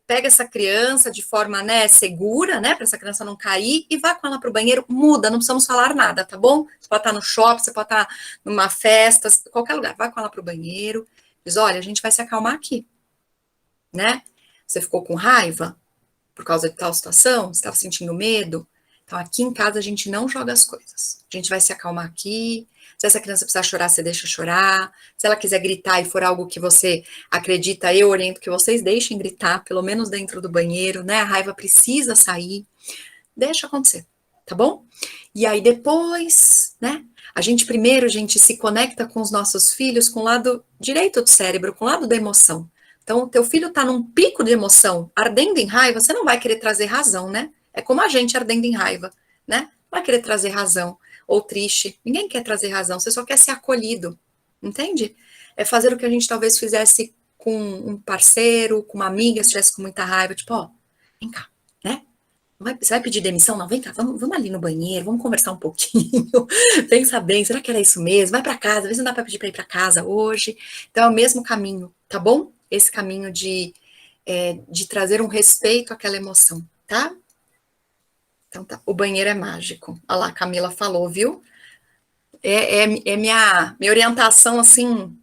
Speaker 2: pega essa criança de forma, né, segura, né, para essa criança não cair e vá com ela para o banheiro, muda, não precisamos falar nada, tá bom? Você pode estar no shopping, você pode estar numa festa, qualquer lugar, vai com ela para o banheiro, diz, olha, a gente vai se acalmar aqui, né? Você ficou com raiva por causa de tal situação, você estava sentindo medo, então aqui em casa a gente não joga as coisas, a gente vai se acalmar aqui. Se essa criança precisar chorar, você deixa chorar. Se ela quiser gritar e for algo que você acredita, eu oriento que vocês deixem gritar, pelo menos dentro do banheiro, né? A raiva precisa sair. Deixa acontecer, tá bom? E aí depois, né? A gente se conecta com os nossos filhos com o lado direito do cérebro, com o lado da emoção. Então, o teu filho tá num pico de emoção, ardendo em raiva, você não vai querer trazer razão, né? É como a gente ardendo em raiva, né? Vai querer trazer razão. Ou triste, ninguém quer trazer razão, você só quer ser acolhido, entende? É fazer o que a gente talvez fizesse com um parceiro, com uma amiga, se estivesse com muita raiva, tipo, ó, vem cá, né? Você vai pedir demissão? Não, vem cá, vamos ali no banheiro, vamos conversar um pouquinho, pensa bem, será que era isso mesmo? Vai para casa, às vezes não dá para pedir para ir para casa hoje. Então é o mesmo caminho, tá bom? Esse caminho de trazer um respeito àquela emoção, tá? Então tá, o banheiro é mágico. Olha lá, a Camila falou, viu? É minha orientação, assim,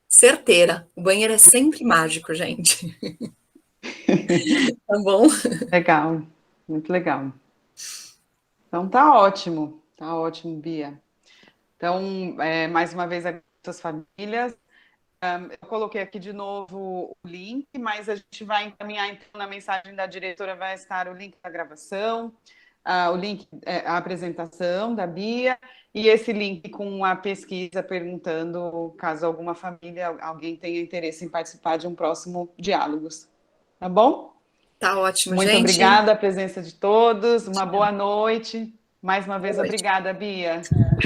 Speaker 2: certeira. O banheiro é sempre mágico, gente. Tá bom?
Speaker 1: Legal, muito legal. Então tá ótimo, Bia. Então, mais uma vez, agradeço às famílias. Eu coloquei aqui de novo o link, mas a gente vai encaminhar, então, na mensagem da diretora vai estar o link da gravação, o link, a apresentação da Bia, e esse link com a pesquisa perguntando caso alguma família, alguém tenha interesse em participar de um próximo Diálogos. Tá bom?
Speaker 2: Tá ótimo,
Speaker 1: muito
Speaker 2: gente.
Speaker 1: Muito obrigada a presença de todos, uma boa noite. Mais uma vez, obrigada, Bia.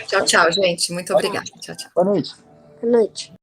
Speaker 2: Tchau, tchau, gente. Muito obrigada. Tchau, tchau.
Speaker 4: Boa noite.
Speaker 3: Boa noite.